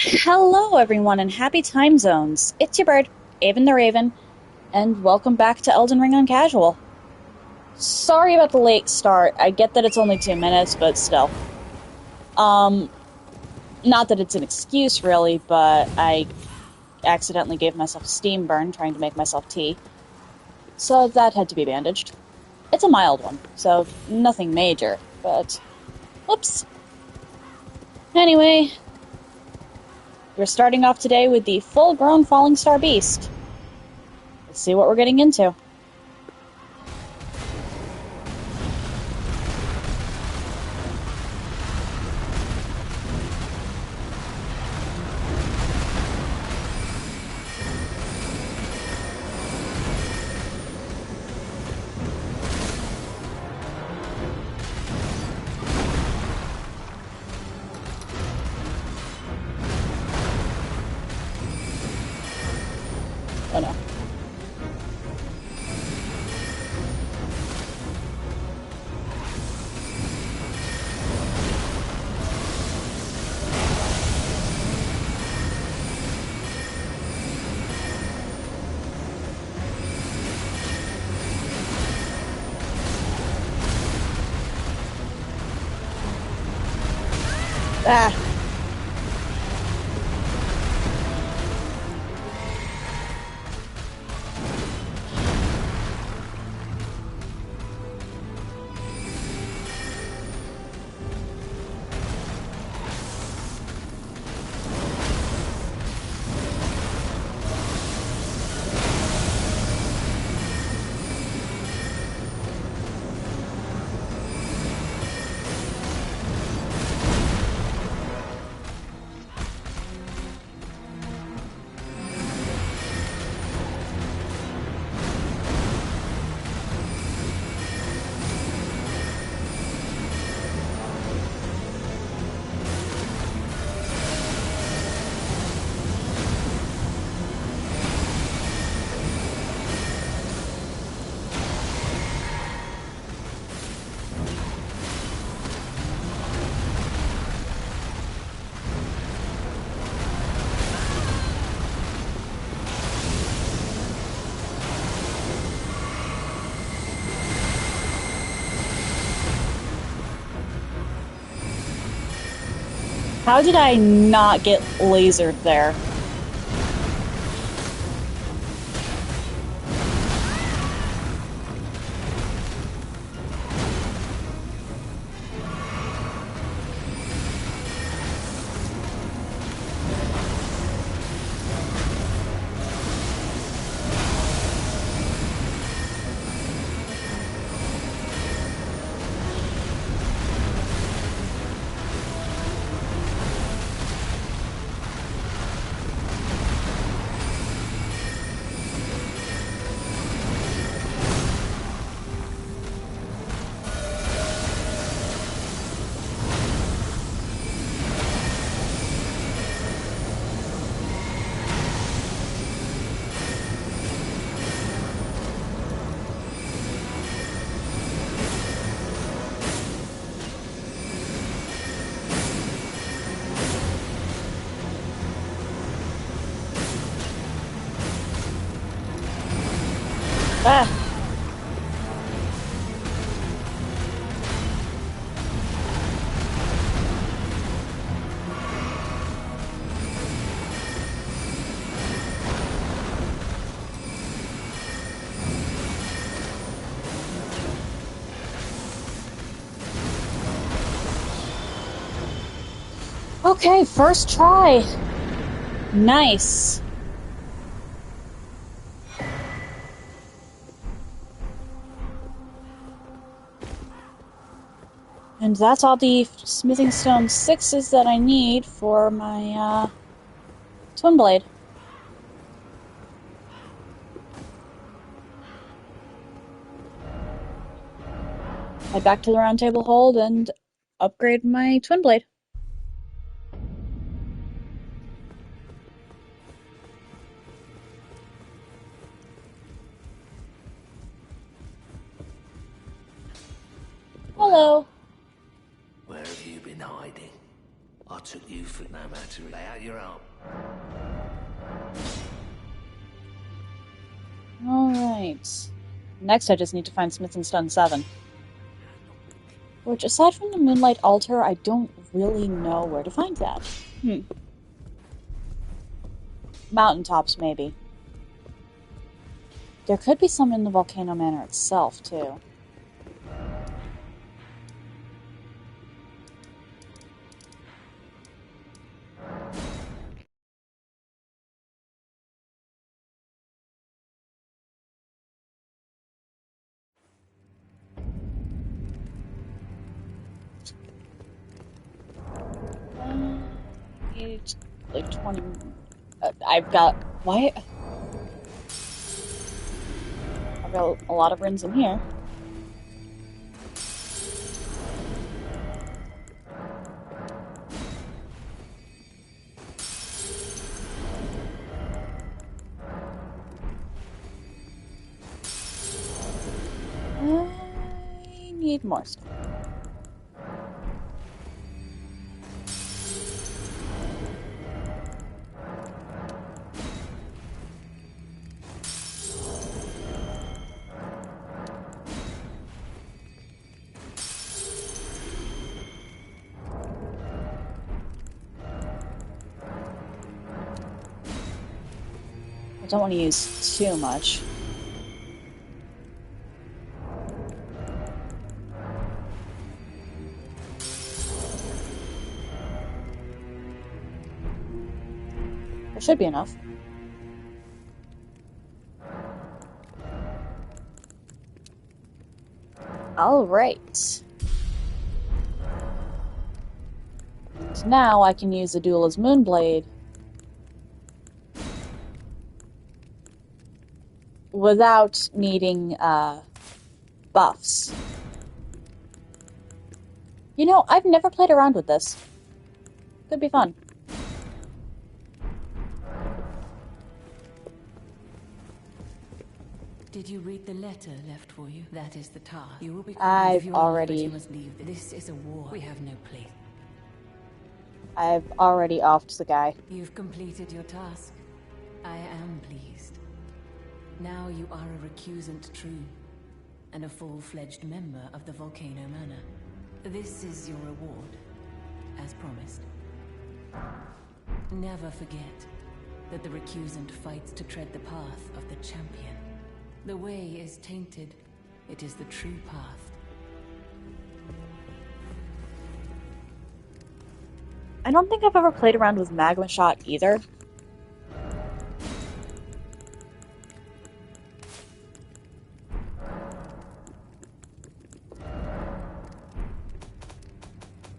Hello, everyone, and happy time zones. It's your bird, Aevin the Raven, and welcome back to Elden Ring on Casual. Sorry about the late start. I get that it's only 2 minutes, but still. Um, Not that it's an excuse, really, but I accidentally gave myself a steam burn trying to make myself tea, so that had to be bandaged. It's a mild one, so nothing major, but whoops. Anyway, we're starting off today with the full-grown Falling Star Beast. Let's see what we're getting into. Oh no. Ah. How did I not get lasered there? Ah. Okay, first try. Nice. And that's all the smithing stone sixes that I need for my twin blade. Head back to the round table hold and upgrade my twin blade. Hello. Where have you been hiding? I took you for no matter. Lay out your arm. Alright. Next I just need to find Smith and Stun 7. Which, aside from the Moonlight Altar, I don't really know where to find that. Mountaintops, maybe. There could be some in the Volcano Manor itself, too. It's like 20... I've got... Why? I've got a lot of runes in here. I need more stuff. I don't want to use too much. There should be enough. Alright. And now I can use the Duel's Moonblade without needing buffs. You know, I've never played around with this. Could be fun. Did you read the letter left for you? That is the task. You will be I've already... You must leave. This is a war. We have no place. I've already offed the guy. You've completed your task. I am pleased. Now you are a recusant true, and a full-fledged member of the Volcano Manor. This is your reward, as promised. Never forget that the recusant fights to tread the path of the champion. The way is tainted. It is the true path. I don't think I've ever played around with Magma Shot either.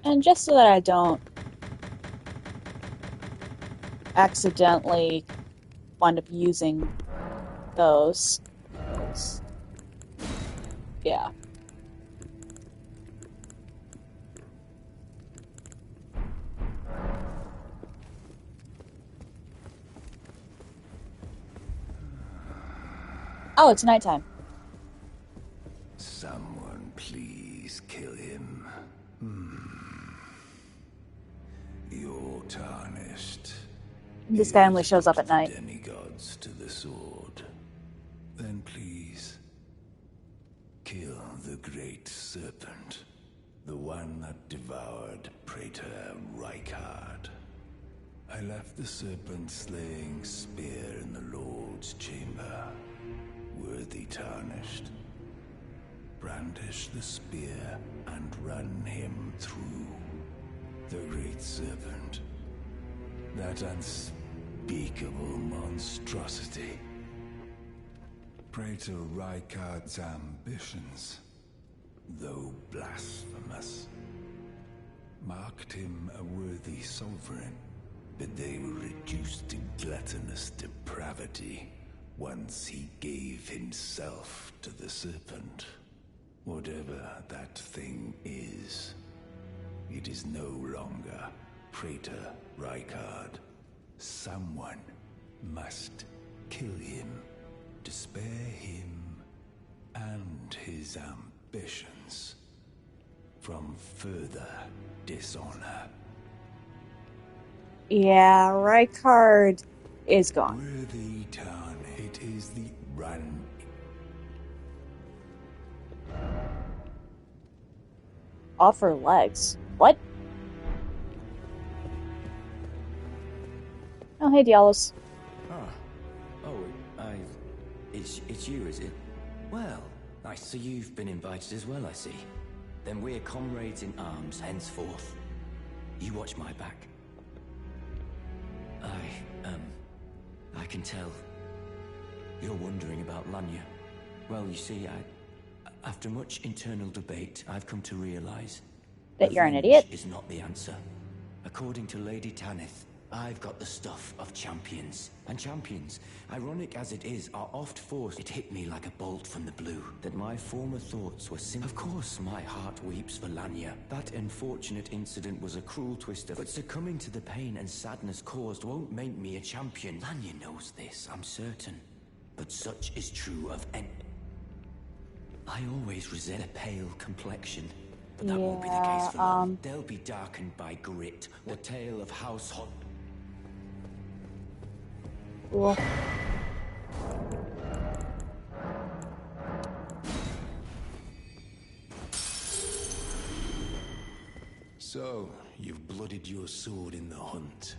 And just so that I don't accidentally wind up using those. Yeah. Oh, it's nighttime. Someone please kill him. You're tarnished. This guy only shows up at night. Demigods to the sword. Then please kill the great serpent, the one that devoured Praetor Rykard. I left the serpent slaying spear in the Lord's chamber. Worthy tarnished. Brandish the spear and run him through. The great serpent. That unspeakable monstrosity. Praetor Rykard's ambitions, though blasphemous, marked him a worthy sovereign, but they were reduced to gluttonous depravity once he gave himself to the serpent. Whatever that thing is, it is no longer Praetor Rykard. Someone must kill him to spare him and his ambitions from further dishonor. Yeah, Rykard is gone. Worthy town, it is the run. Offer legs. What? Oh, hey, Dialos. It's you, is it? Well, so you've been invited as well, I see. Then we're comrades in arms henceforth. You watch my back. I can tell. You're wondering about Lanya. Well, you see, after much internal debate, I've come to realize That you're an revenge idiot? is not the answer. According to Lady Tanith, I've got the stuff of champions. And champions, ironic as it is, are oft forced. It hit me like a bolt from the blue, that my former thoughts were simple. Of course, my heart weeps for Lanya. That unfortunate incident was a cruel twister, but succumbing to the pain and sadness caused won't make me a champion. Lanya knows this, I'm certain. But such is true of any... I always resent a pale complexion. But that won't be the case for long. They'll be darkened by grit, the tale of House Hot. Cool. So, you've blooded your sword in the hunt.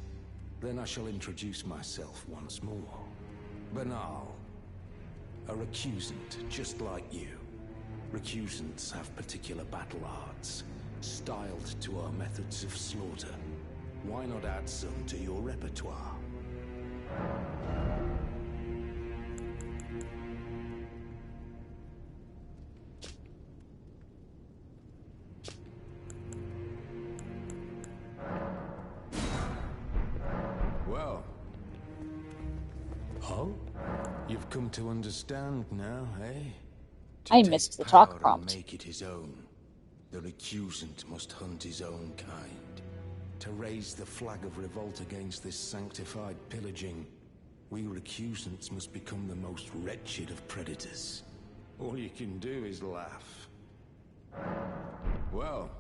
Then I shall introduce myself once more. Banal. A recusant, just like you. Recusants have particular battle arts, styled to our methods of slaughter. Why not add some to your repertoire? Well. Oh? You've come to understand now, eh? I missed the talk Power and prompt. make it his own. The recusant must hunt his own kind. To raise the flag of revolt against this sanctified pillaging, we recusants must become the most wretched of predators. All you can do is laugh. Well.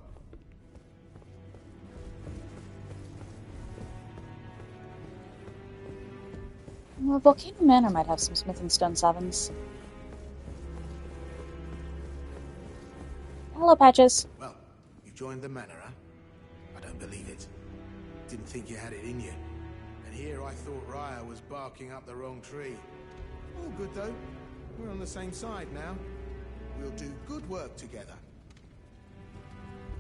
Well, Volcano Manor might have some Smith and Stone 7s. Hello, Patches. Well, you joined the manor, huh? I don't believe it. Didn't think you had it in you. And here I thought Raya was barking up the wrong tree. All good, though. We're on the same side now. We'll do good work together.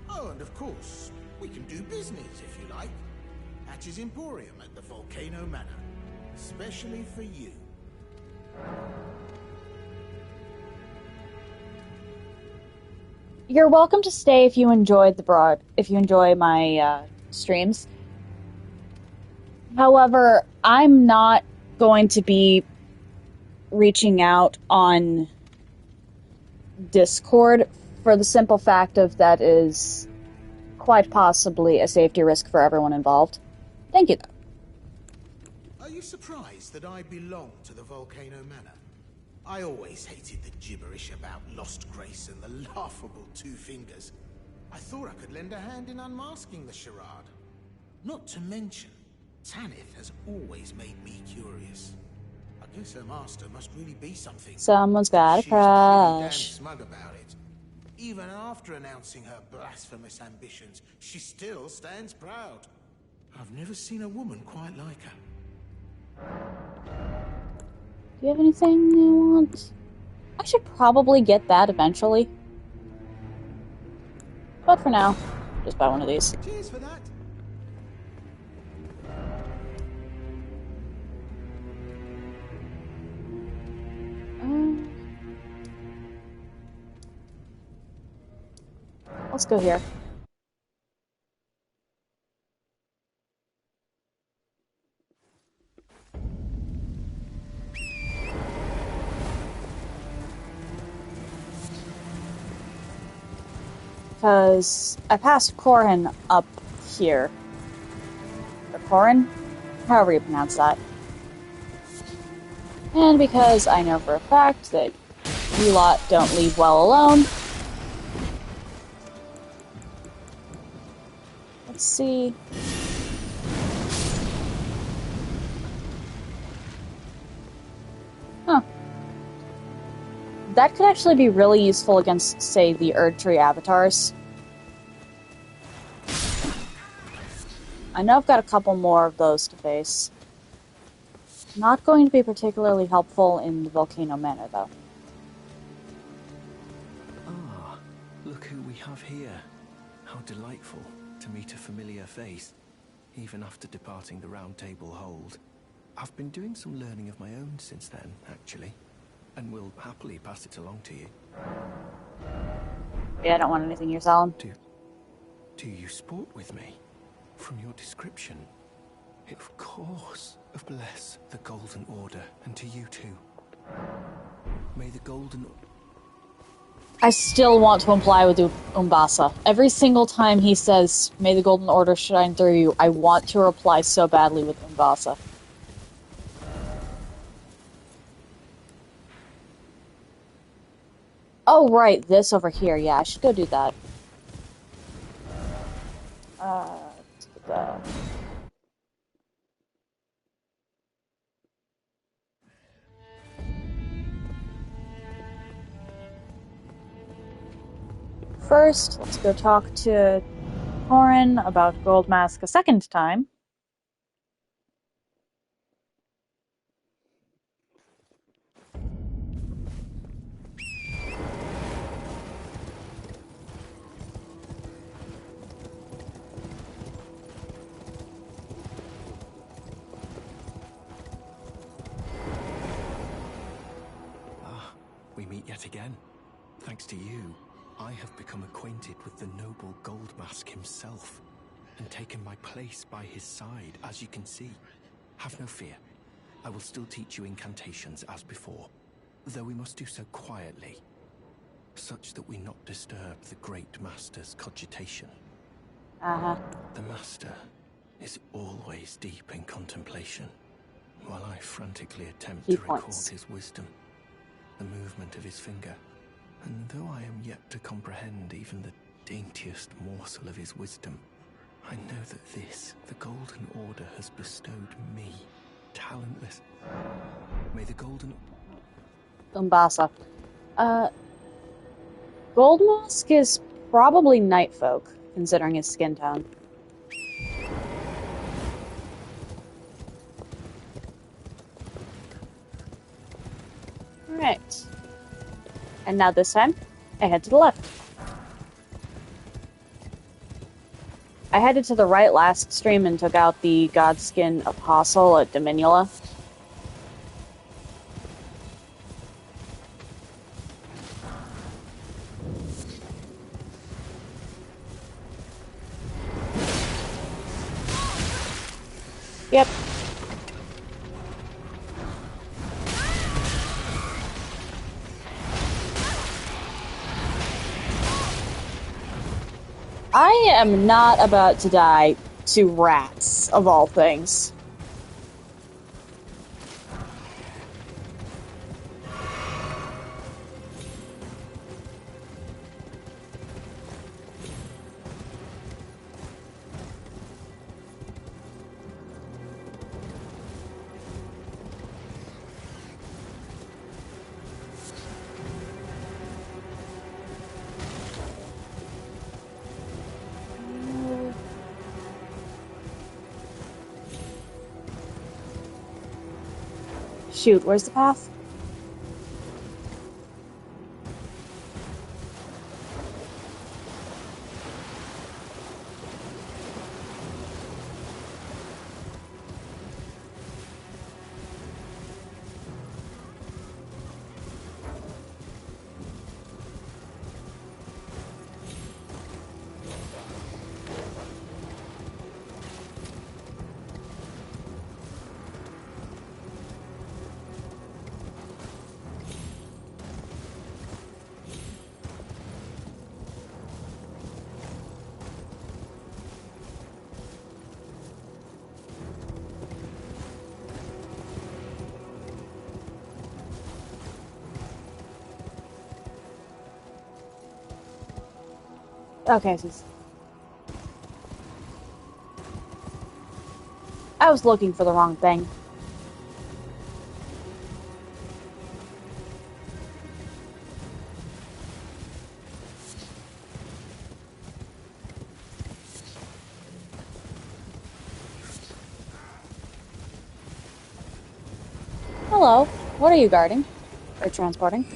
Oh, and of course, we can do business, if you like. Hatch's Emporium at the Volcano Manor. Especially for you. You're welcome to stay if you enjoyed if you enjoy my streams. However, I'm not going to be reaching out on Discord for the simple fact of that is quite possibly a safety risk for everyone involved. Thank you, though. Are you surprised that I belong to the Volcano Manor? I always hated the gibberish about lost grace and the laughable two fingers. I thought I could lend a hand in unmasking the charade. Not to mention, Tanith has always made me curious. I guess her master must really be something. Someone's got a She's pretty damn crush. smug about it. Even after announcing her blasphemous ambitions, she still stands proud. I've never seen a woman quite like her. Do you have anything you want? I should probably get that eventually. But for now, just buy one of these. Cheers for that. Let's go here. Because I passed Corin up here. Or Corin? However you pronounce that. And because I know for a fact that you lot don't leave well alone. Let's see. That could actually be really useful against, say, the Erdtree avatars. I know I've got a couple more of those to face. Not going to be particularly helpful in the Volcano Manor, though. Ah, look who we have here. How delightful to meet a familiar face, even after departing the Round Table Hold. I've been doing some learning of my own since then, actually, and will happily pass it along to you. Yeah, I don't want anything you're selling. Do you sport with me? From your description, of course. Bless the Golden Order, and to you too. May the Golden... I still want to imply with Umbasa. Every single time he says, "May the Golden Order shine through you," I want to reply so badly with Umbasa. Oh, right, this over here. Yeah, I should go do that. First, let's go talk to Torin about Gold Mask a second time. We meet yet again. Thanks to you, I have become acquainted with the noble Gold Mask himself, and taken my place by his side, as you can see. Have no fear. I will still teach you incantations as before, though we must do so quietly, such that we not disturb the Great Master's cogitation. The Master is always deep in contemplation, while I frantically attempt to record his wisdom, the movement of his finger. And though I am yet to comprehend even the daintiest morsel of his wisdom, I know that this, the Golden Order, has bestowed me, talentless. May the Golden... Umbasa. Gold Mask is probably Night Folk, considering his skin tone. Alright. And now this time, I head to the left. I headed to the right last stream and took out the Godskin Apostle at Dominula. Yep. I am not about to die to rats, of all things. Shoot, where's the path? Okay, I was looking for the wrong thing. Hello. What are you guarding? Or transporting?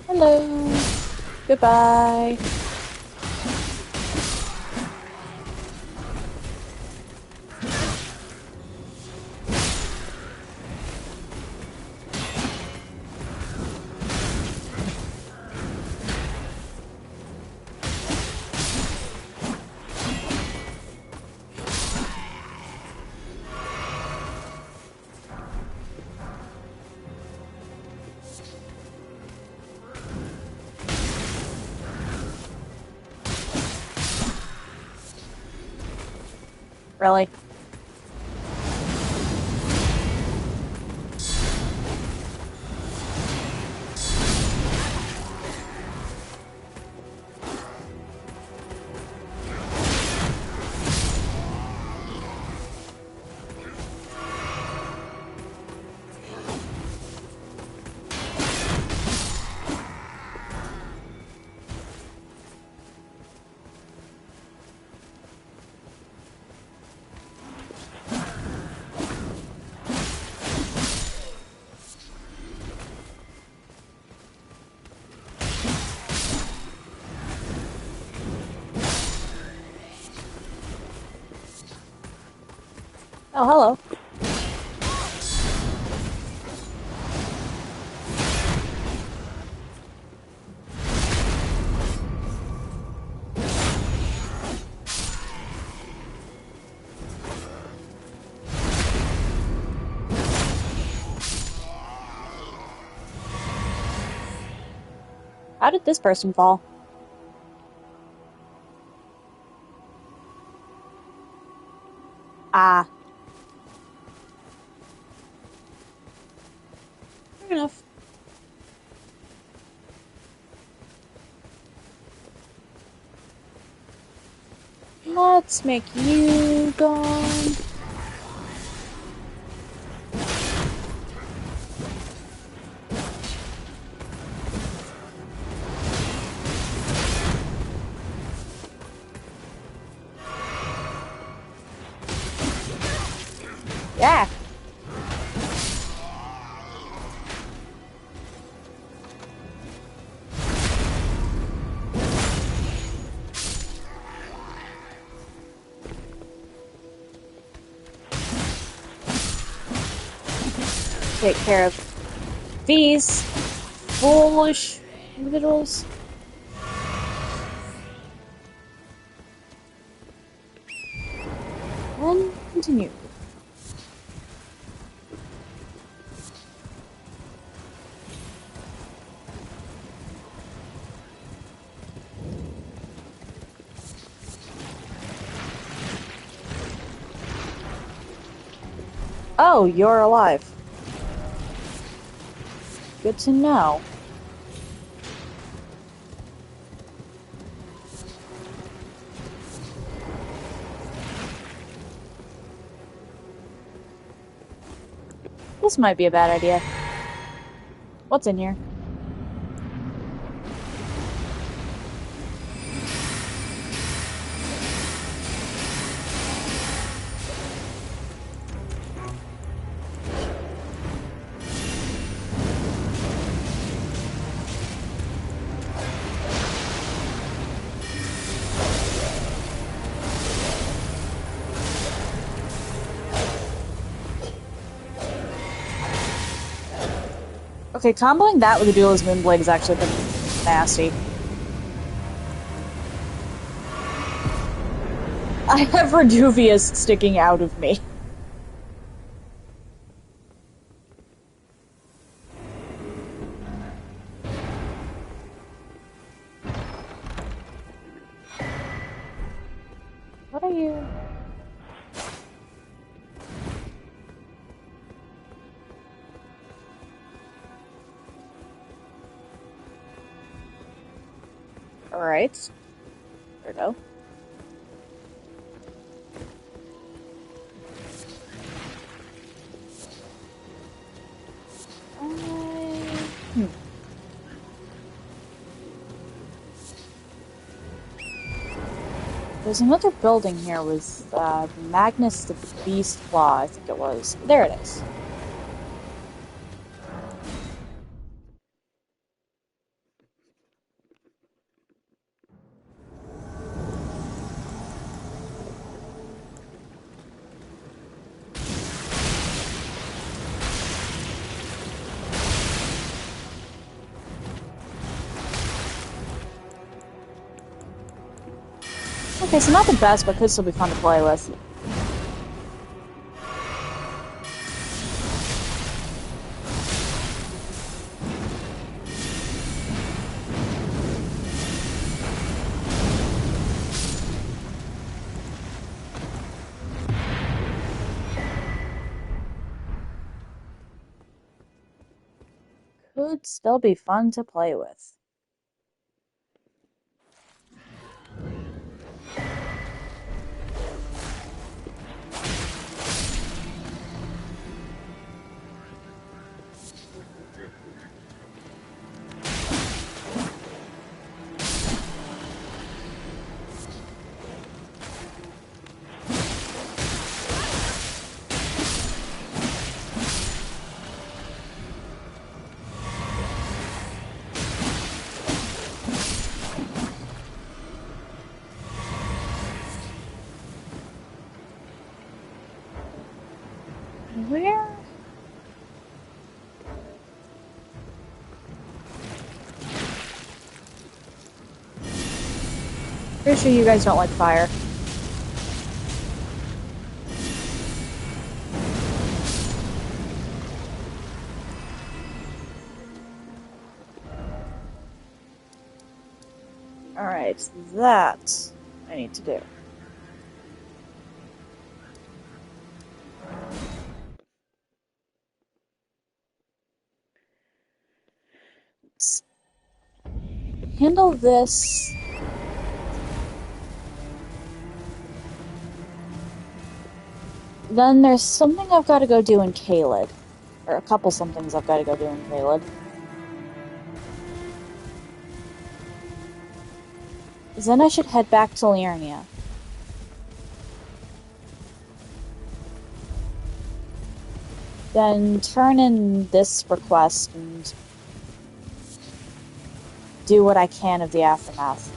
Hello. Goodbye. Really? Oh, hello. How did this person fall? Ah. Fair enough. Let's make you gone. Yeah. Take care of these foolish individuals. And continue. Oh, you're alive. Good to know. This might be a bad idea. What's in here? Okay, comboing that with the Duelist Moonblade is actually pretty nasty. I have Rejuvius sticking out of me. What are you? Alright. There we go. There's another building here with Magnus the Beast Claw, I think it was. There it is. Okay, so not the best, but could still be fun to play with. Could still be fun to play with. Where? Pretty sure you guys don't like fire. Alright, that I need to do. Let's handle this. Then there's something I've got to go do in Caelid. Or a couple somethings I've got to go do in Caelid. Then I should head back to Liurnia. Then turn in this request and do what I can of the aftermath.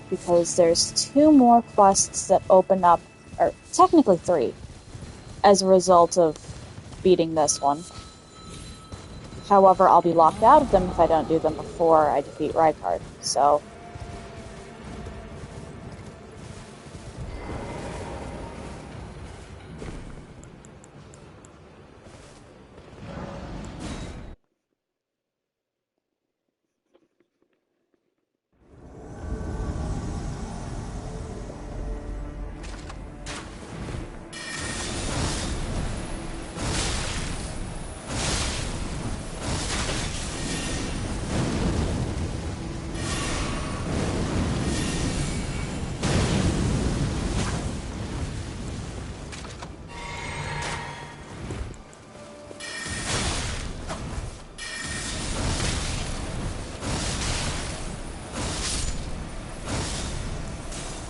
Because there's 2 more quests that open up, or technically 3, as a result of beating this one. However, I'll be locked out of them if I don't do them before I defeat Rykard, so...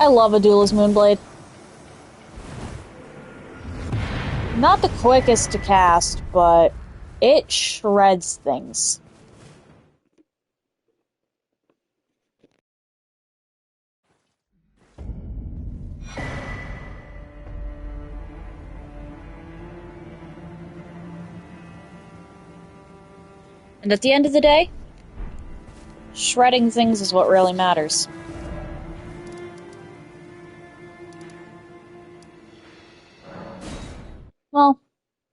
I love a Duelist Moonblade. Not the quickest to cast, but it shreds things. And at the end of the day, Shredding things is what really matters. Well,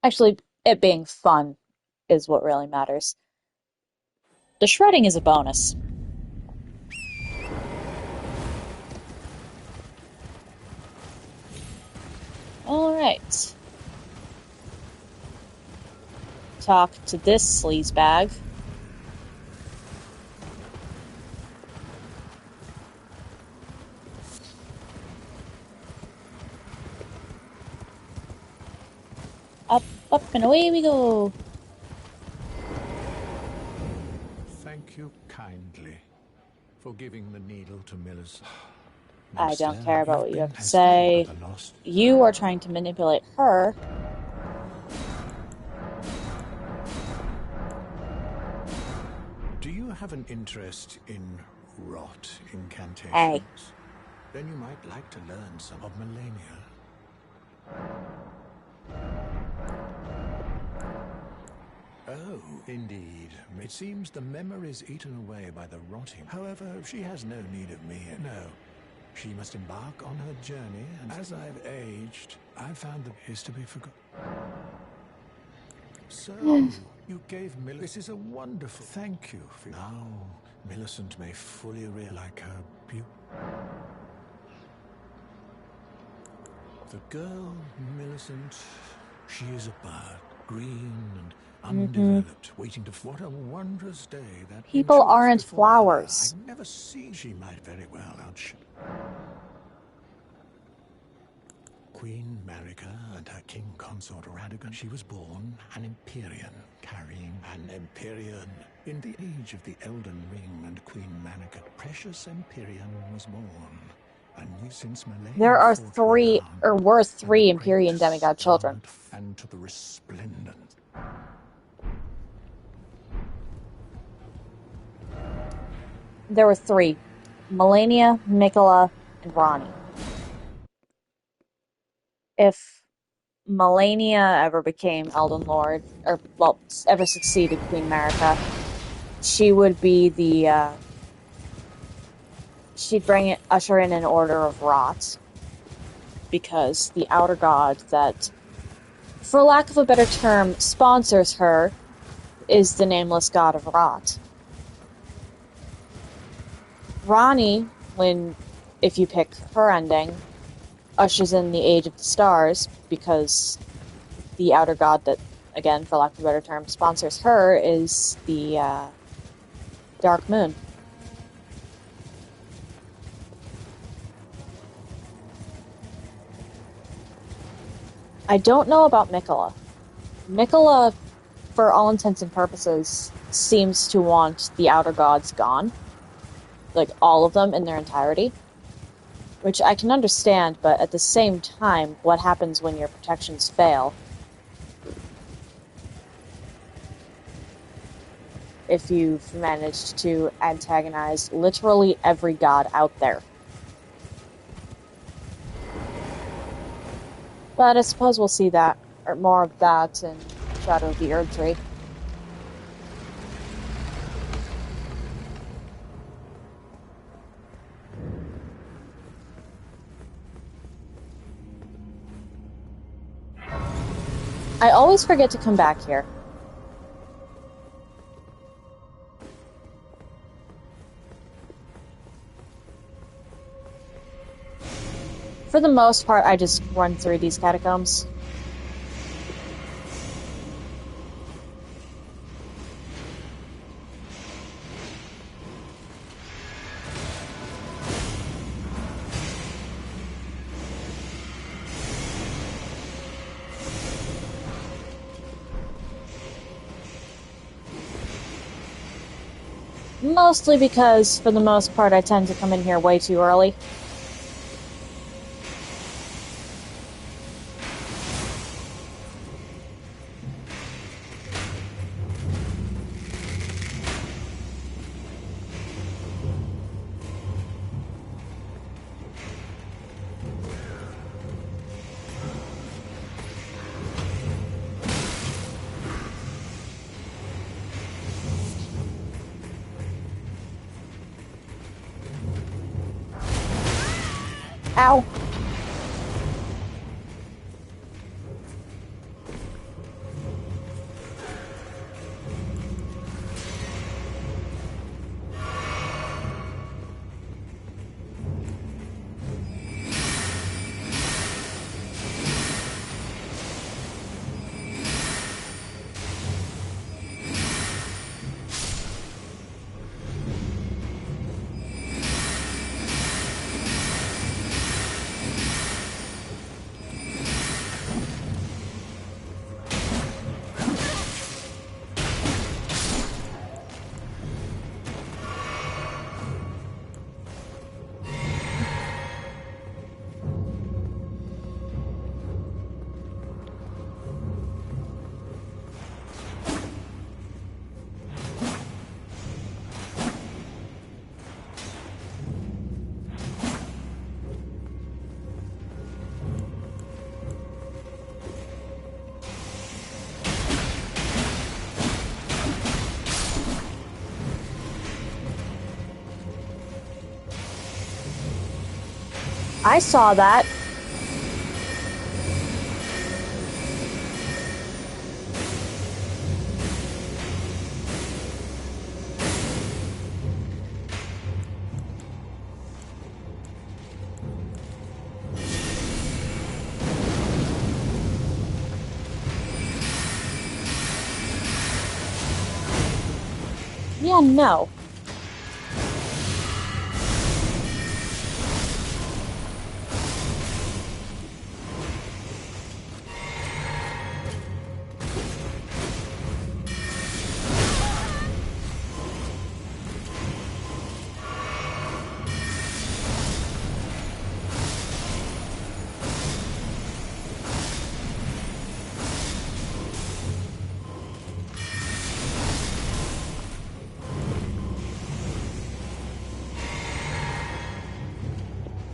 actually, it being fun is what really matters. The shredding is a bonus. Alright. Talk to this sleazebag. Up, up, and away we go. Thank you kindly for giving the needle to Miller's. I don't care about what you have to Has say. failed the lost. You are trying to manipulate her. Do you have an interest in rot incantations? Hey. Then you might like to learn some of Melania. Oh, indeed. It seems the memory's eaten away by the rotting. However, she has no need of me. No. She must embark on her journey, and as I've aged, I've found that is to be forgotten. So, you gave Millicent. This is a wonderful thank you for now. Millicent may fully realize her beauty. The girl, Millicent, she is a bird, green and undeveloped, waiting to. What a wondrous day that. People aren't flowers. I've never seen. She might very well outshine. Queen Marika and her king consort Radagon. She was born an Empyrean, carrying an Empyrean. In the age of the Elden Ring and Queen Marika, precious Empyrean was born. And since Malenia There are fought three, around, or were three and the Empyrean great demigod children. and to the resplendent. There were three. Melania, Mikola, and Ronnie. If Melania ever became Elden Lord, or, well, ever succeeded Queen Marika, she would be the, she'd usher in an order of rot. Because the outer god that, for lack of a better term, sponsors her, is the nameless god of rot. Ronnie, if you pick her ending, ushers in the Age of the Stars, because the outer god that, again, for lack of a better term, sponsors her is the Dark Moon. I don't know about Mikola. Mikola, for all intents and purposes, seems to want the outer gods gone. Like, all of them in their entirety. Which I can understand, but at the same time, what happens when your protections fail? If you've managed to antagonize literally every god out there. But I suppose we'll see that, or more of that in Shadow of the Erdtree. I always forget to come back here. For the most part, I just run through these catacombs. Mostly because, for the most part, I tend to come in here way too early. Ow. I saw that. Yeah, no.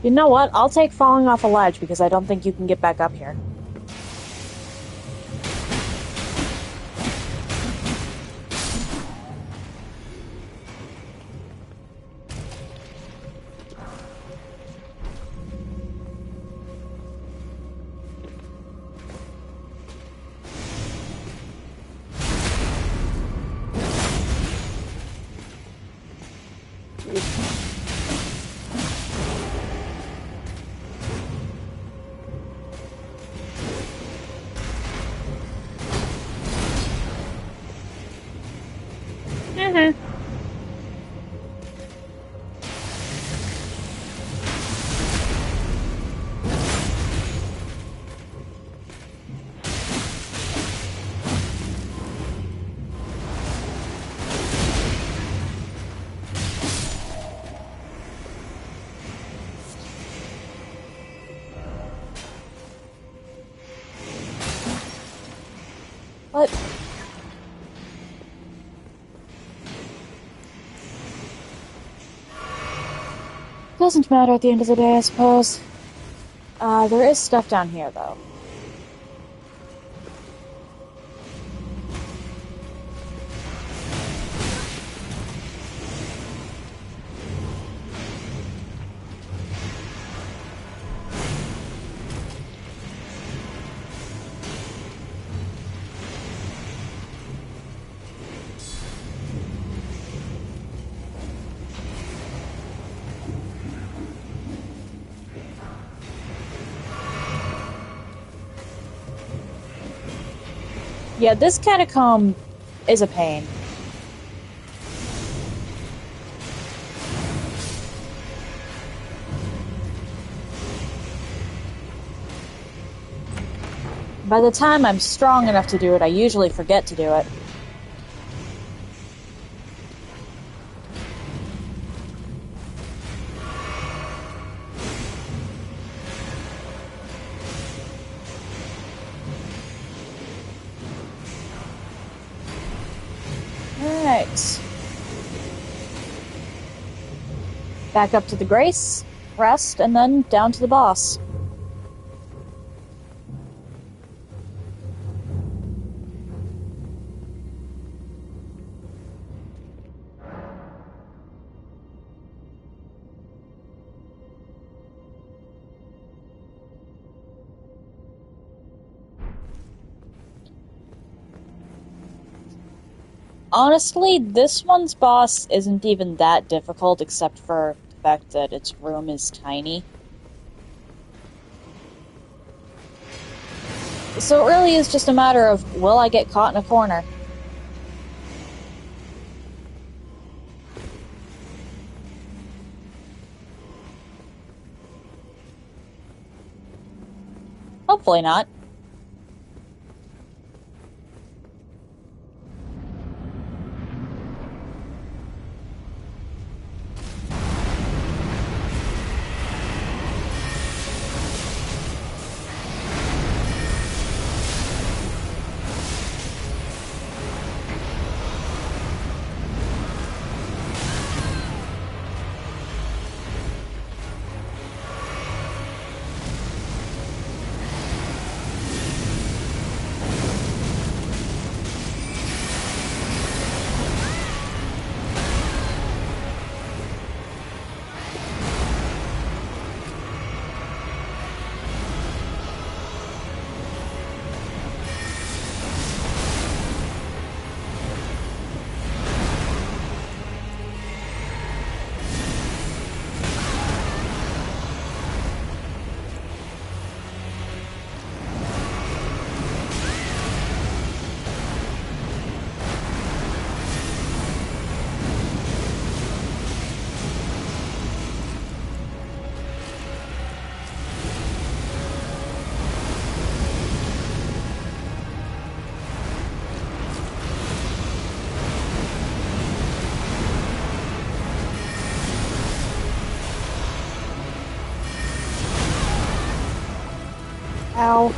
You know what? I'll take falling off a ledge because I don't think you can get back up here. What? Doesn't matter at the end of the day, I suppose. There is stuff down here, though. Yeah, this catacomb is a pain. By the time I'm strong enough to do it, I usually forget to do it. Alright. Back up to the Grace, rest, and then down to the boss. Honestly, this one's boss isn't even that difficult, except for the fact that its room is tiny. So it really is just a matter of, will I get caught in a corner? Hopefully not. Ow.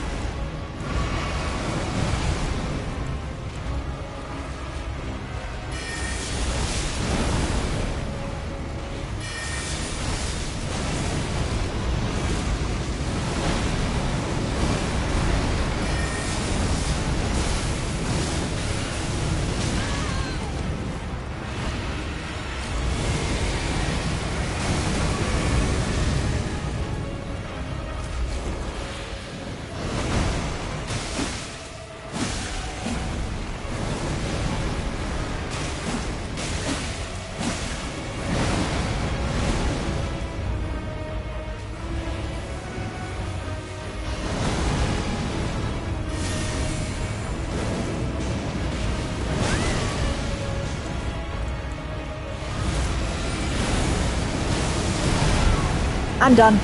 I'm done.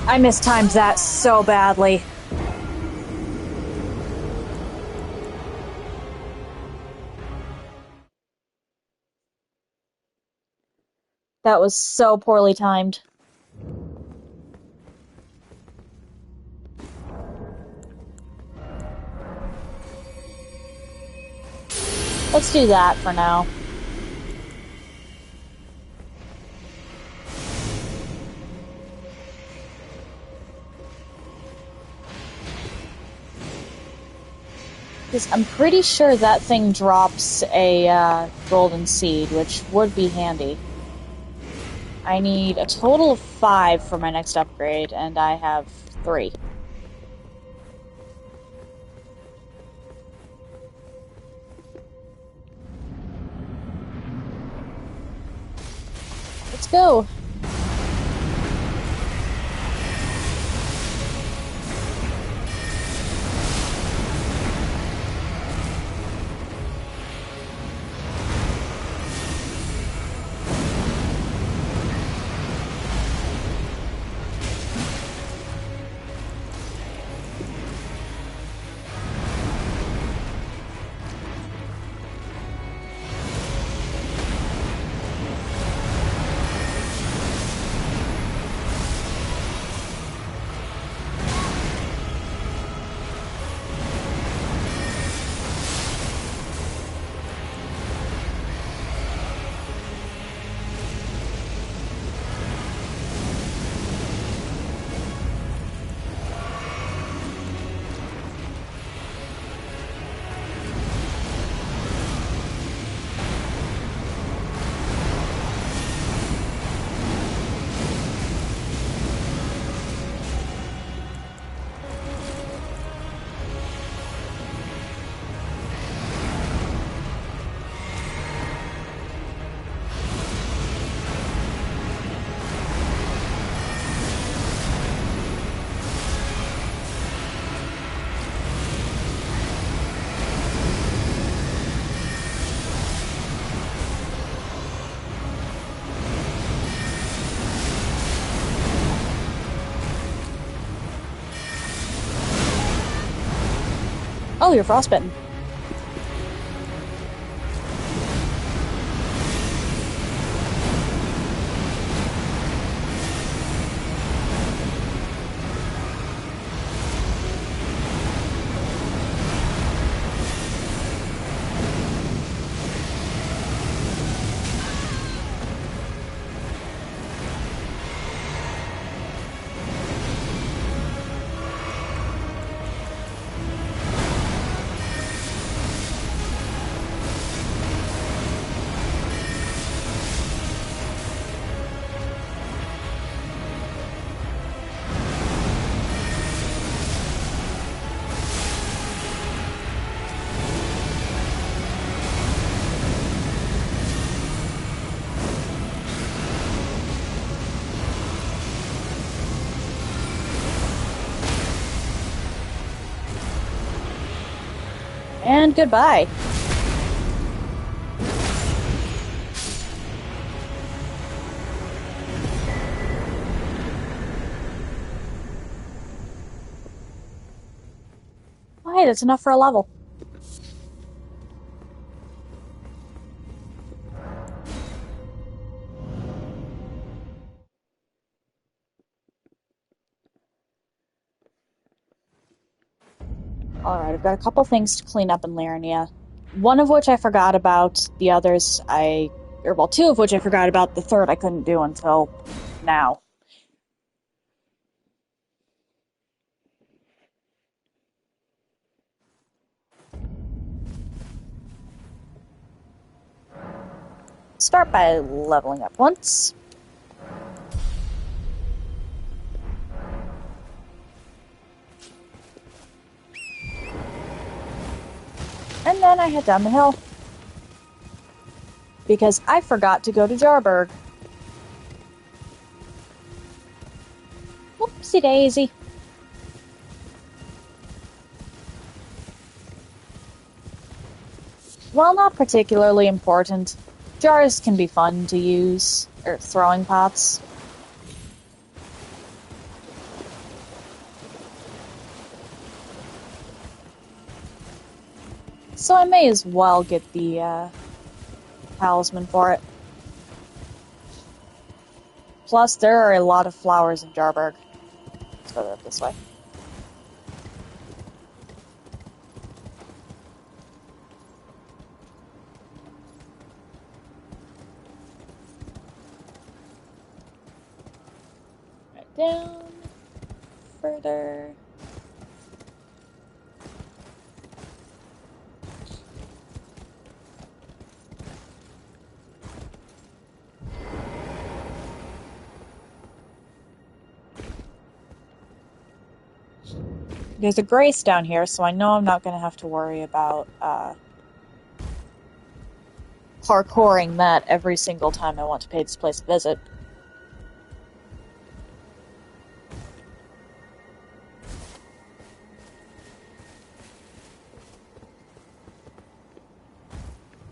I mistimed that so badly. That was so poorly timed. Let's do that for now. Because I'm pretty sure that thing drops a golden seed, which would be handy. I need a total of 5 for my next upgrade, and I have 3. Let's go! Oh, you're frostbitten. And goodbye. Oh, hey, that's enough for a level. Alright, I've got a couple things to clean up in Laernia. One of which I forgot about, the others two of which I forgot about, the third I couldn't do until now. Start by leveling up once. And then I head down the hill. Because I forgot to go to Jarburg. Whoopsie daisy. While not particularly important, jars can be fun to use, or throwing pots. So I may as well get the talisman for it. Plus, there are a lot of flowers in Jarburg. Let's go this way. Right down. Further. There's a grace down here, so I know I'm not going to have to worry about parkouring that every single time I want to pay this place a visit.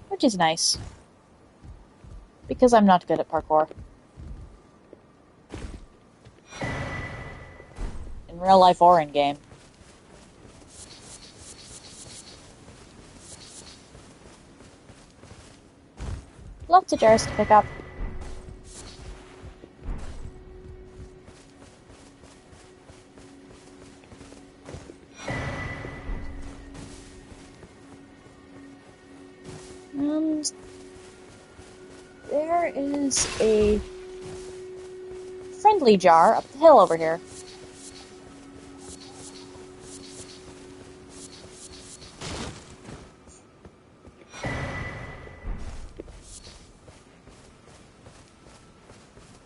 Which is nice. Because I'm not good at parkour. In real life or in game. Lots of jars to pick up. And there is a friendly jar up the hill over here.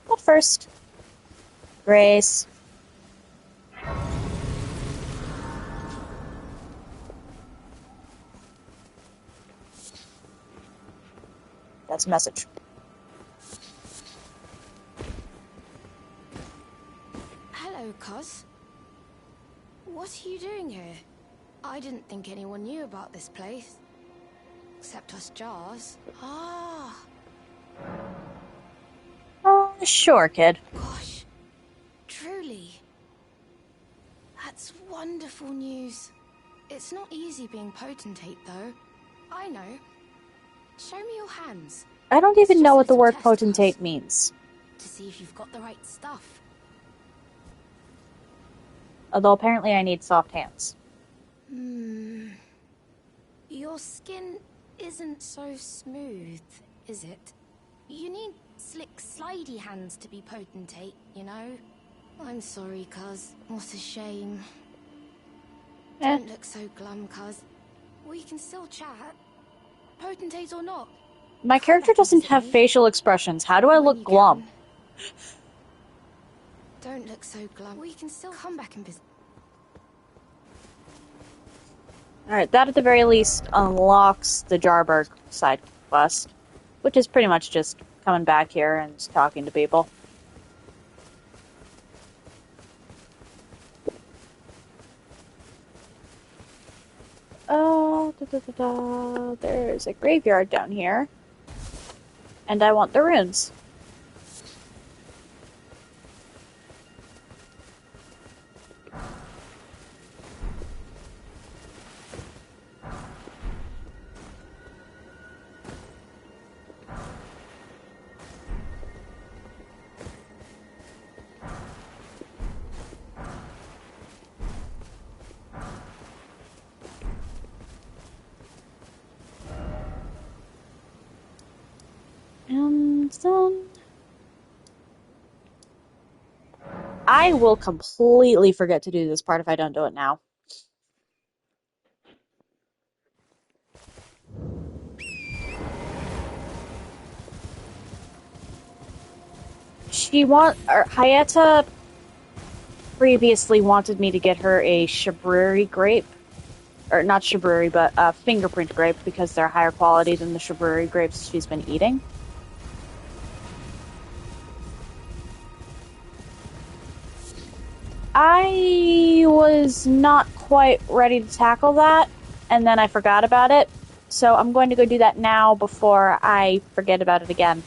But first, grace. That's a message. Hello, Cos. What are you doing here? I didn't think anyone knew about this place. Except us jars. Ah. Oh, sure, kid. Gosh. Truly. That's wonderful news. It's not easy being potentate, though. I know. Show me your hands. I don't even know what the word potentate means. To see if you've got the right stuff. Although apparently I need soft hands. Your skin isn't so smooth, is it? You need slick, slidey hands to be potentate, you know? I'm sorry, cuz. What a shame. Don't look so glum, cuz. We can still chat. Potentate or not. My character doesn't have facial expressions. How do I look glum? Don't look so glum. We can still come back and visit. Alright, that at the very least unlocks the Jarberg side quest, which is pretty much just coming back here and talking to people. Oh, there's a graveyard down here. And I want the runes. And then I will completely forget to do this part if I don't do it now. Hayata previously wanted me to get her a Shabriri grape. Or not Shabriri, but a fingerprint grape because they're higher quality than the Shabriri grapes she's been eating. I was not quite ready to tackle that, and then I forgot about it. So I'm going to go do that now before I forget about it again.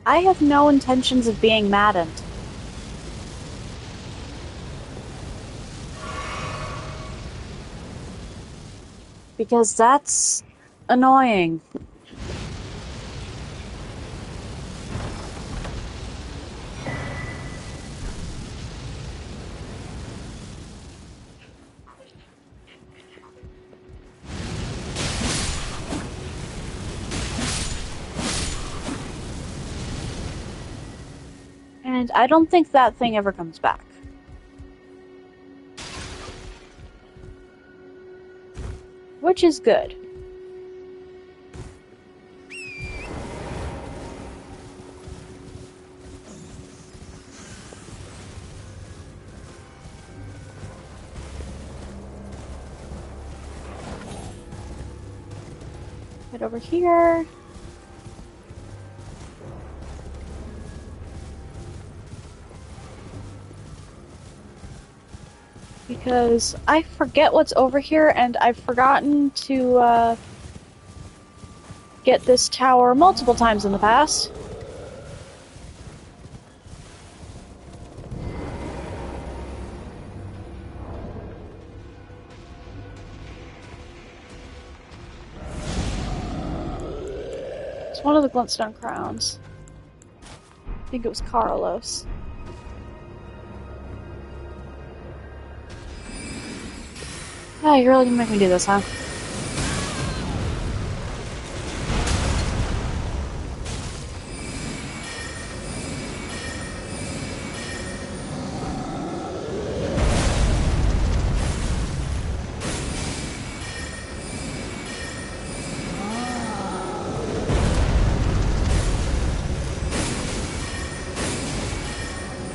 I have no intentions of being maddened. Because that's annoying. And I don't think that thing ever comes back. Which is good. Head over here. Because I forget what's over here, and I've forgotten to get this tower multiple times in the past. It's one of the glintstone crowns. think it was Carlos. Oh, you're really gonna make me do this, huh?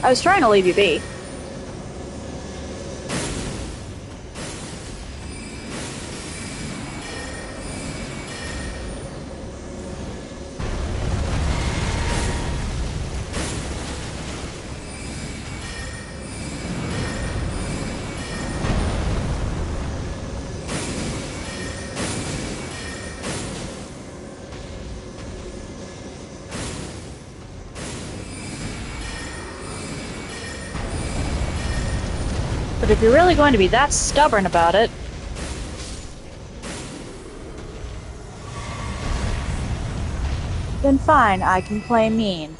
I was trying to leave you be. But if you're really going to be that stubborn about it... then fine, I can play mean.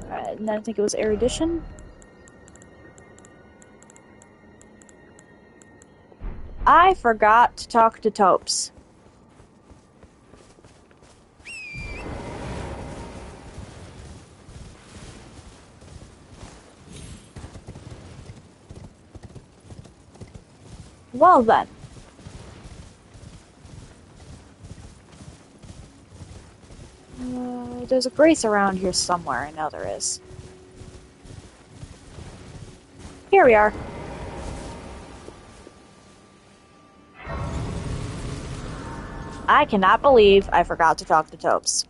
Alright, and then I think it was erudition. I forgot to talk to Topes. Well then. There's a grace around here somewhere, I know there is. Here we are. I cannot believe I forgot to talk to Topes.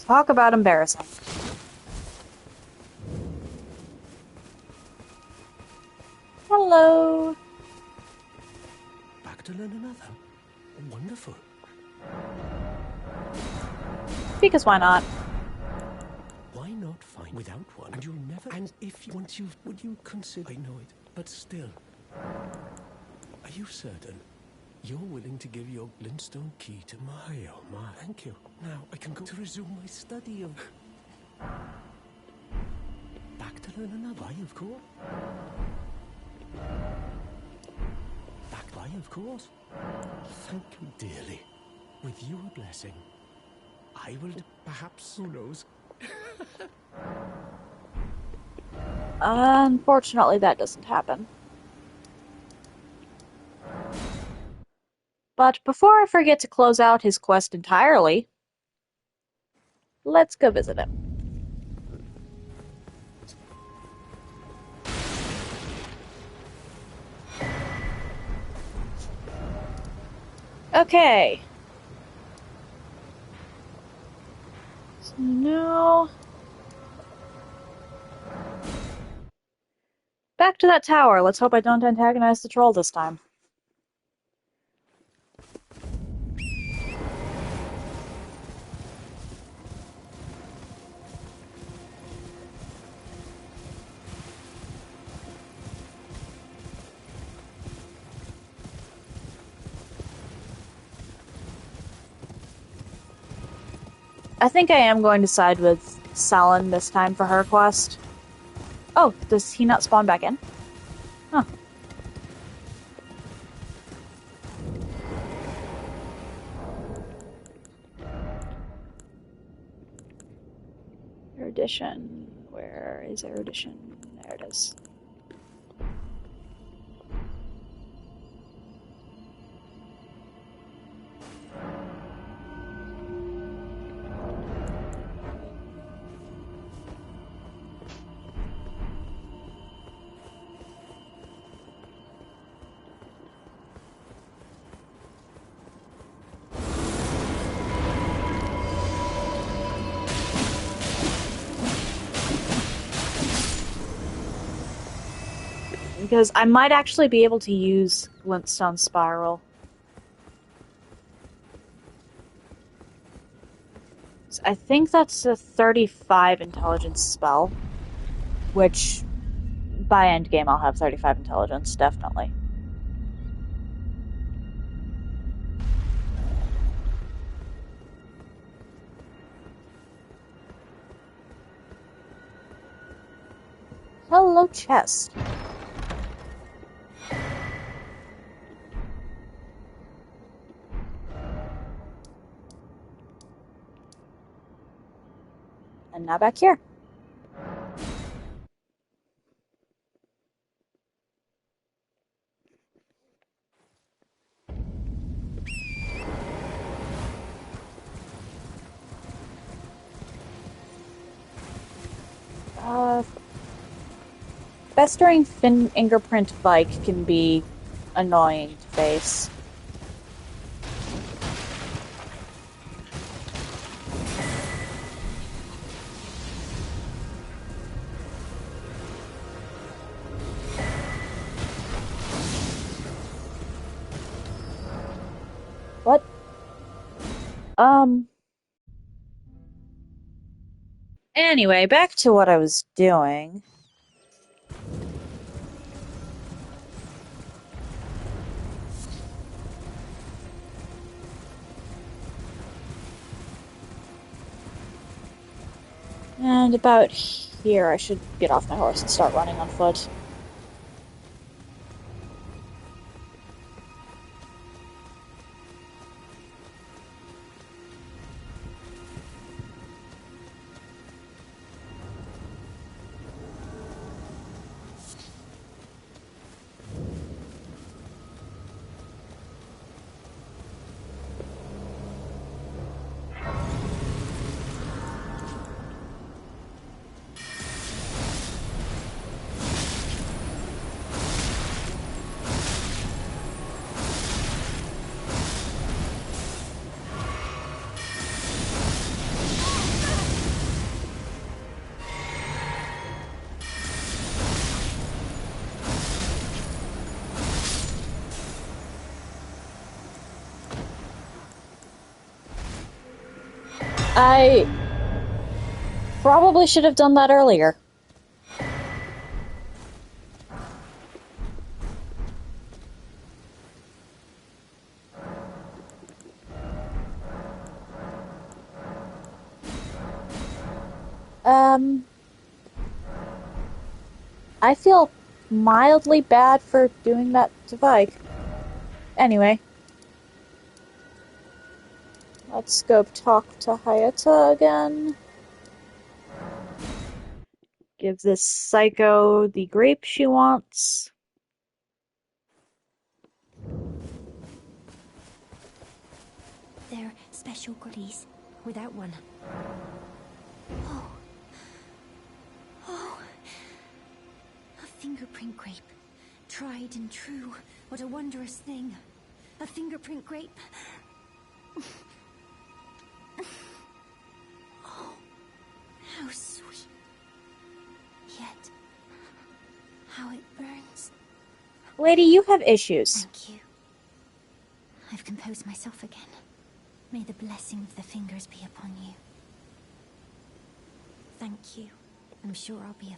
Talk about embarrassing. Hello. Back to learn another? Wonderful. Because why not? Why not find without one? And you'll never... And if once you've... Would you consider... I know it, but still. Are you certain? You're willing to give your glintstone key to my... Oh my... Thank you. Now I can go to resume my study of... Back to learn another. Why, of course. Back by, of course. Thank you dearly. With your blessing, I will perhaps, who knows? Unfortunately, that doesn't happen. But before I forget to close out his quest entirely, let's go visit him. Okay. So now... back to that tower. Let's hope I don't antagonize the troll this time. I think I am going to side with Salin this time for her quest. Oh, does he not spawn back in? Huh. Erudition. Where is erudition? There it is. Because I might actually be able to use Glintstone Spiral. I think that's a 35 intelligence spell, which by endgame I'll have 35 intelligence, definitely. Hello, chest. And now back here. Festering fingerprint Vike can be annoying to face. What? Anyway, back to what I was doing. And about here, I should get off my horse and start running on foot. I probably should have done that earlier. I feel mildly bad for doing that to Vike. Anyway. Let's go talk to Hayata again. Give this psycho the grape she wants. They're special goodies. Without one. Oh. A fingerprint grape. Tried and true. What a wondrous thing. A fingerprint grape. Oh, how sweet. Yet, how it burns. Lady, you have issues. Thank you. I've composed myself again. May the blessing of the fingers be upon you. Thank you. I'm sure I'll be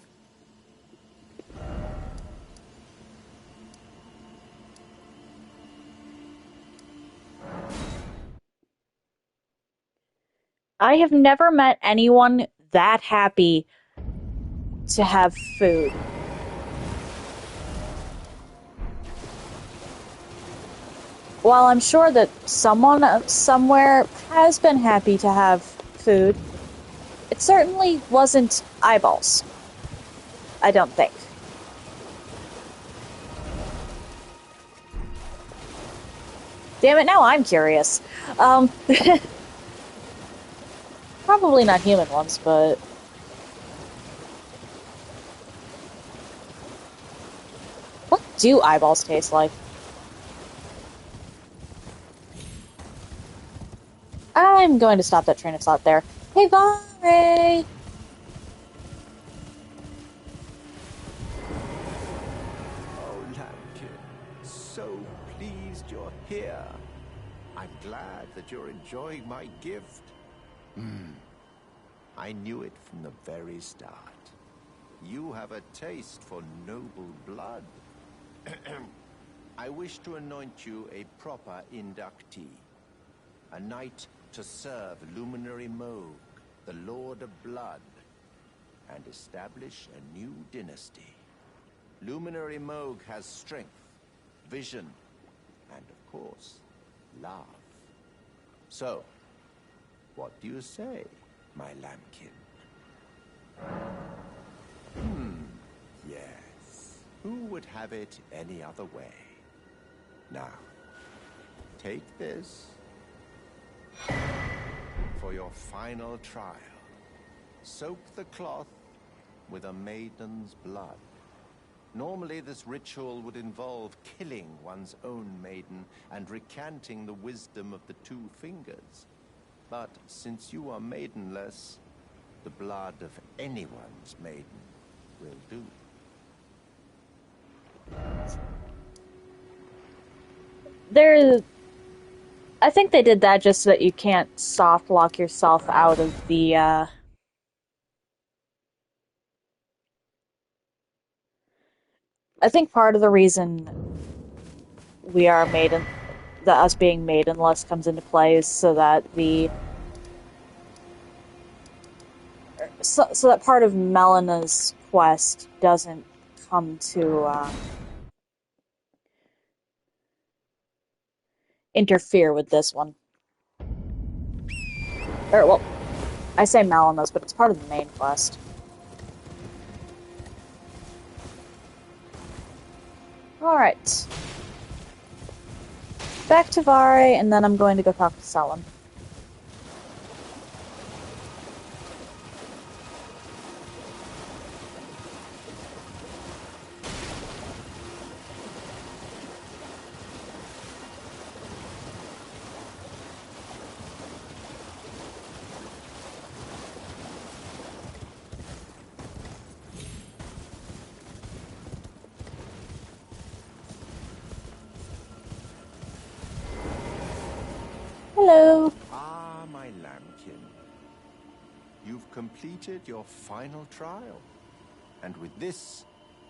I have never met anyone that happy to have food. While I'm sure that someone somewhere has been happy to have food, it certainly wasn't eyeballs. I don't think. Damn it, now I'm curious. Probably not human ones, but... What do eyeballs taste like? I'm going to stop that train of thought there. Hey, bye! so pleased you're here. I'm glad that you're enjoying my gift. I knew it from the very start. You have a taste for noble blood. I wish to anoint you a proper inductee. A knight to serve Luminary Moog, the Lord of Blood, and establish a new dynasty. Luminary Moog has strength, vision, and of course, love. So, what do you say, my lambkin? Yes. Who would have it any other way? Now, take this for your final trial. Soak the cloth with a maiden's blood. Normally, this ritual would involve killing one's own maiden and recanting the wisdom of the two fingers. But since you are maidenless, the blood of anyone's maiden will do. I think they did that just so that you can't soft lock yourself out of the, I think part of the reason we are maiden, that us being maidenless comes into play is so that so that part of Melena's quest doesn't come to, interfere with this one. Or, well, I say Melena's, but it's part of the main quest. Alright. Back to Vare, and then I'm going to go talk to Selim. Hello. Ah, my lambkin. You've completed your final trial. And with this,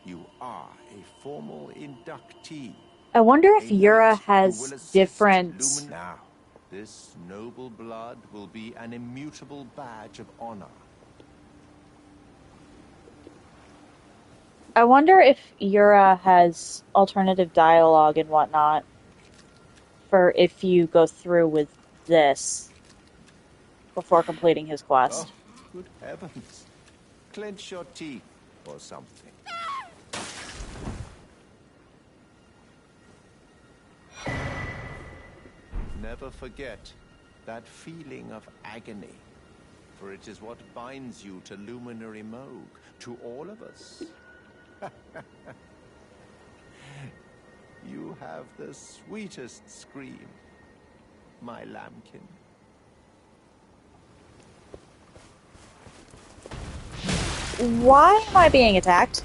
you are a formal inductee. I wonder if Yura has different... Now, this noble blood will be an immutable badge of honor. I wonder if Yura has alternative dialogue and whatnot for if you go through with this before completing his quest. Oh, good heavens. Clench your teeth or something. Never forget that feeling of agony, for it is what binds you to Luminary Moog, to all of us. You have the sweetest scream, my lambkin. Why am I being attacked?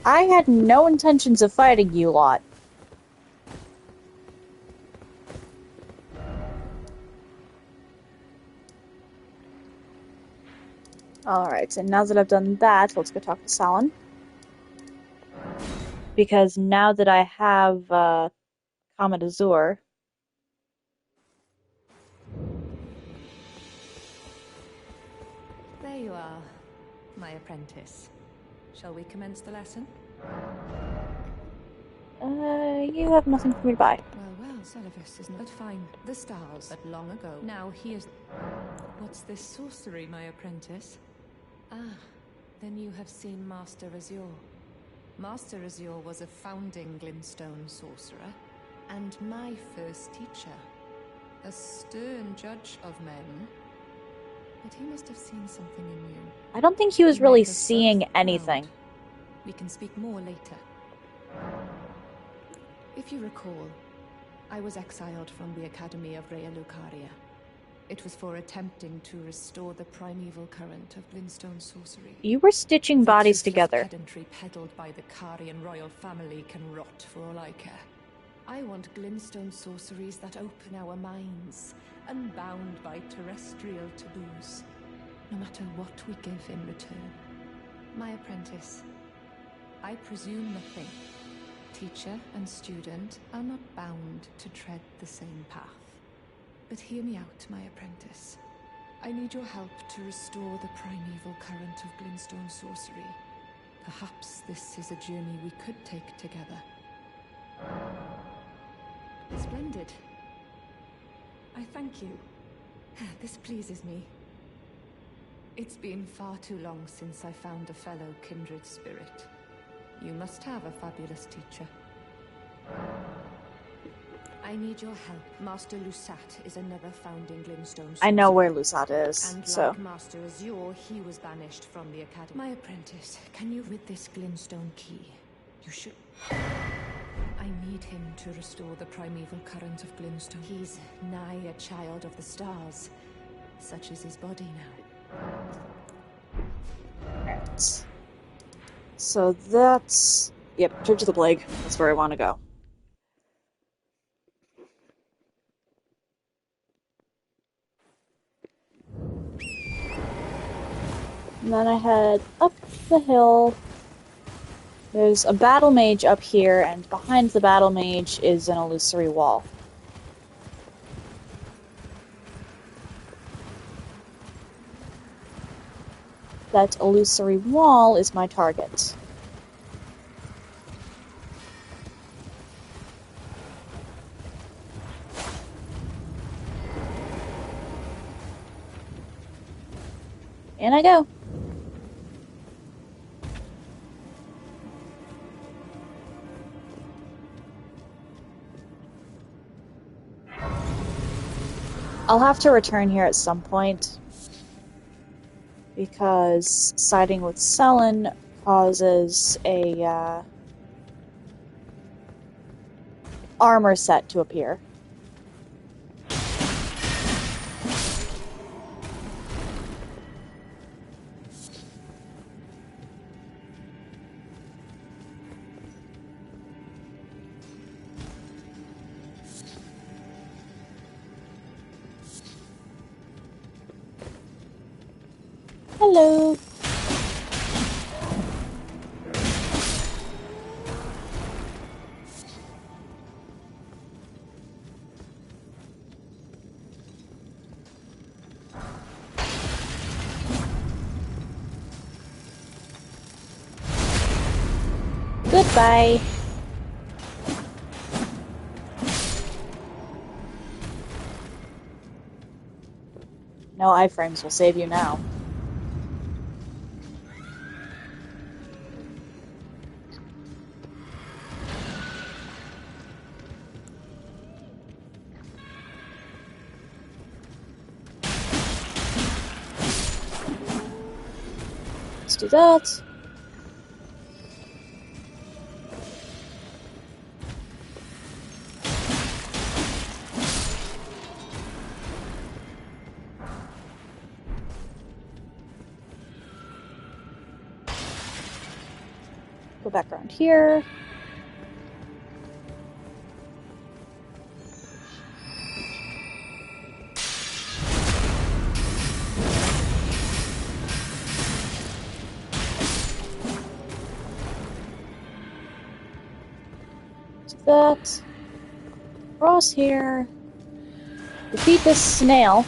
I had no intentions of fighting you lot. Alright, and now that I've done that, let's go talk to Salin. Because now that I have Comet Azure... There you are, my apprentice. Shall we commence the lesson? You have nothing for me to buy. Well, Celevis is not fine. The stars, but long ago. Now here's... What's this sorcery, my apprentice? Ah, then you have seen Master Azure. Master Azure was a founding Glintstone sorcerer, and my first teacher. A stern judge of men. But he must have seen something in you. I don't think he was really seeing anything. We can speak more later. If you recall, I was exiled from the Academy of Rea Lucaria. It was for attempting to restore the primeval current of Glintstone sorcery. You were stitching bodies The toothless together. pedantry peddled by the Karian royal family can rot for all I care. I want Glintstone sorceries that open our minds, unbound by terrestrial taboos, no matter what we give in return. My apprentice, I presume nothing. Teacher and student are not bound to tread the same path. But hear me out, my apprentice. I need your help to restore the primeval current of Glintstone sorcery. Perhaps this is a journey we could take together. Splendid. I thank you. This pleases me. It's been far too long since I found a fellow kindred spirit. You must have a fabulous teacher. I need your help. Master Lusat is another founding Glintstone sorcerer. I know where Lusat is, And so... like Master Azure, he was banished from the academy. My apprentice, can you with this Glintstone key? You should... I need him to restore the primeval current of Glintstone. He's nigh a child of the stars. Such is his body now. Alright. So that's... Yep, Church of the Plague. That's where I want to go. And then I head up the hill. There's a battle mage up here, and behind the battle mage is an illusory wall. That illusory wall is my target. In I go. I'll have to return here at some point, because siding with Selen causes a armor set to appear. Hello. Goodbye. No iframes will save you now. Let's do that. Go back around here. Do that. Cross here. Defeat this snail.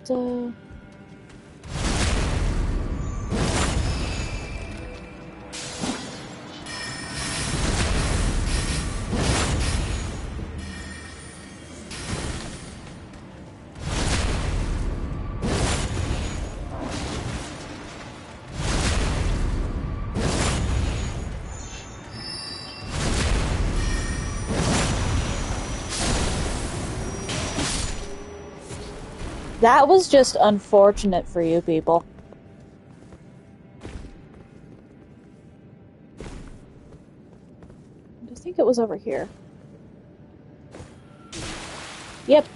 Da-da-da. That was just unfortunate for you people. I think it was over here. Yep.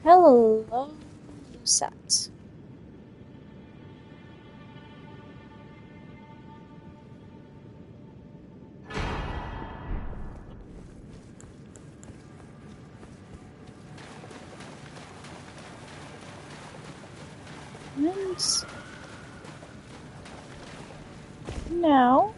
Hello, Lucette. And now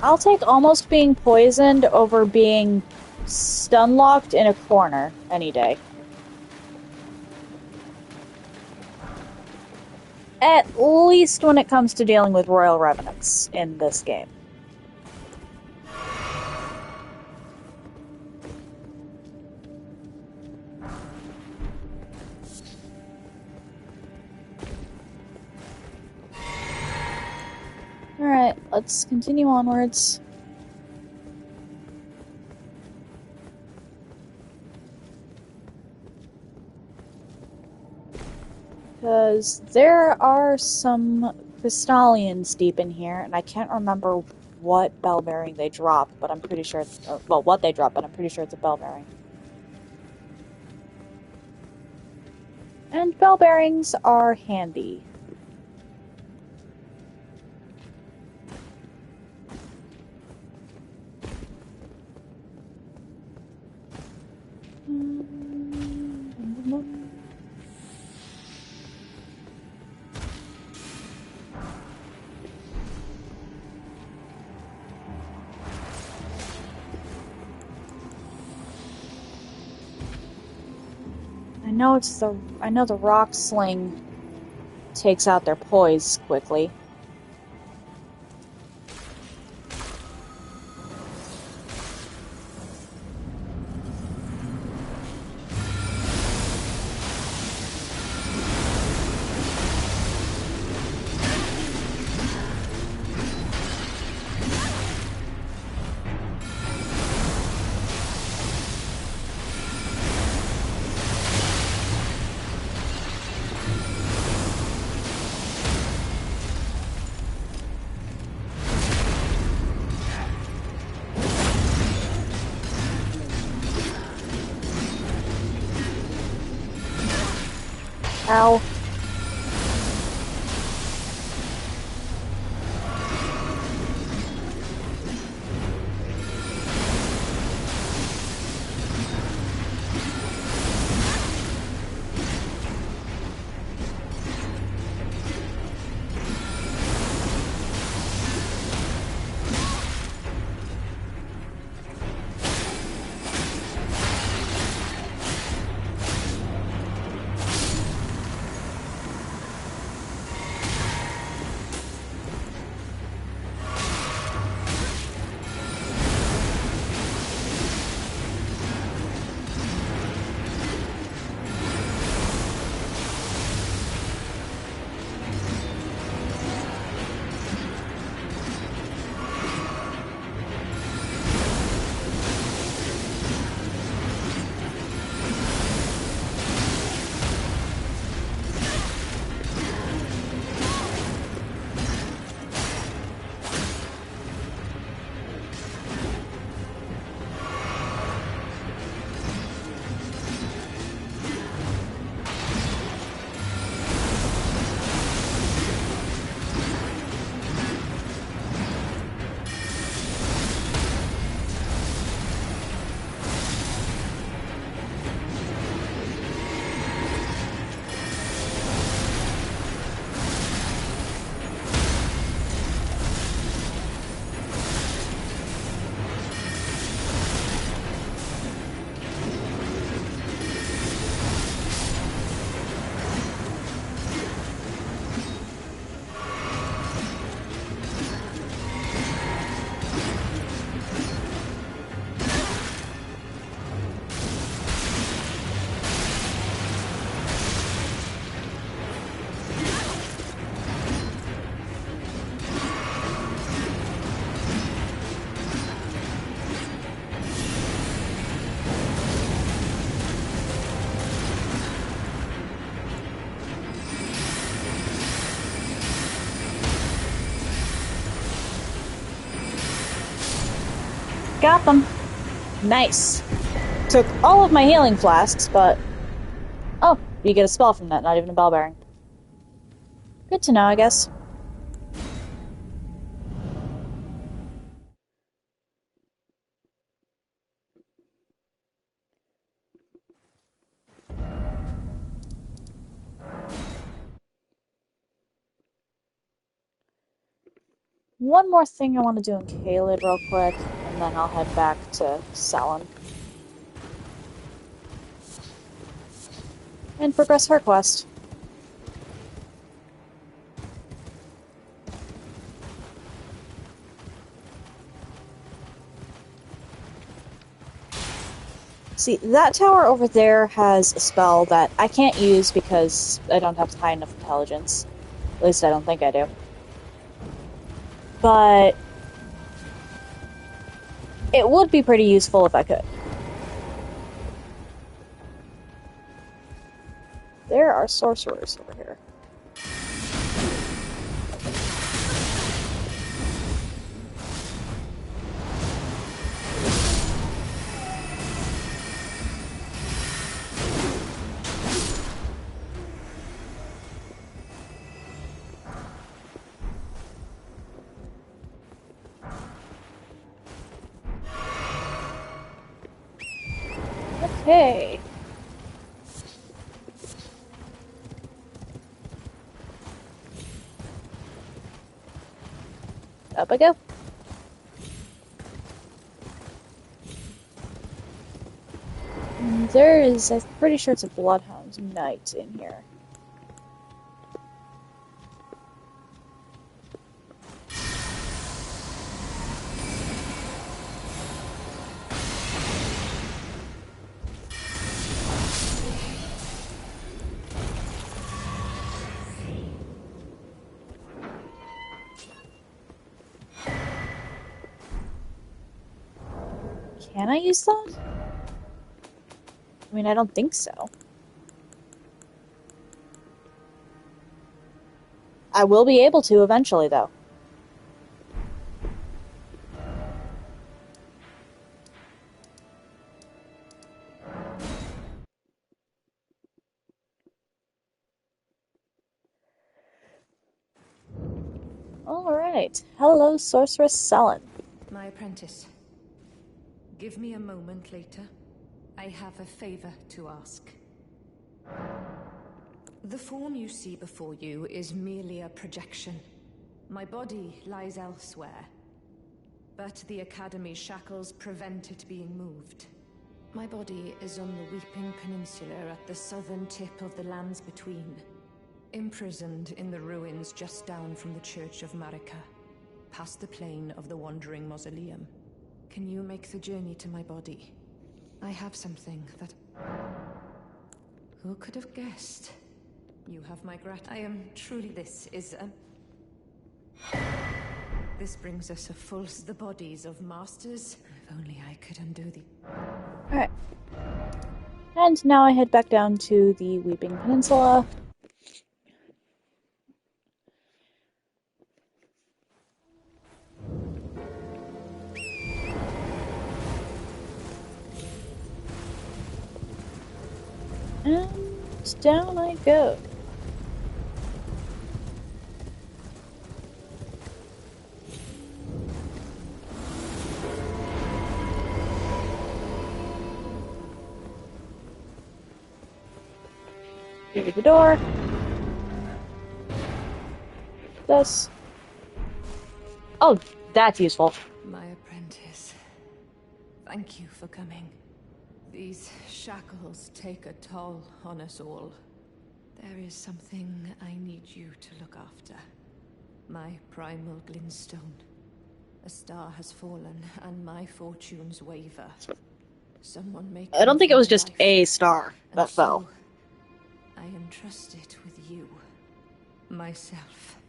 I'll take almost being poisoned over being stun-locked in a corner any day. At least when it comes to dealing with Royal Revenants in this game. Alright, let's continue onwards. Because there are some Crystallians deep in here, and I can't remember what bell bearing they drop, but I'm pretty sure it's, well, what they drop, but I'm pretty sure it's a bell bearing. And bell bearings are handy. I know the rock sling takes out their poise quickly. Ow. Got them. Nice. Took all of my healing flasks, but... Oh, you get a spell from that, not even a bell bearing. Good to know, I guess. One more thing I want to do in Caelid real quick, and then I'll head back to Selin. And progress her quest. See, that tower over there has a spell that I can't use because I don't have high enough intelligence. At least I don't think I do. But it would be pretty useful if I could. There are sorcerers over here. Okay. Up I go. There is, I'm pretty sure it's a Bloodhound Knight in here. Can I use that? I mean, I don't think so. I will be able to eventually, though. Alright. Hello, Sorceress Selin. My apprentice. Give me a moment later. I have a favor to ask. The form you see before you is merely a projection. My body lies elsewhere, but the Academy's shackles prevent it being moved. My body is on the Weeping Peninsula at the southern tip of the lands between, imprisoned in the ruins just down from the Church of Marika, past the plain of the Wandering Mausoleum. Can you make the journey to my body? I have something that... Who could have guessed? You have my I am truly... This is This brings us a full... The bodies of masters. If only I could undo the... Alright. And now I head back down to the Weeping Peninsula. And down I go. Through the door. This. Oh, that's useful. My apprentice. Thank you for coming. These shackles take a toll on us all. There is something I need you to look after. My primal glintstone. A star has fallen, and my fortunes waver. Someone make... I don't think it was just a star that fell. I entrust it with you. Myself.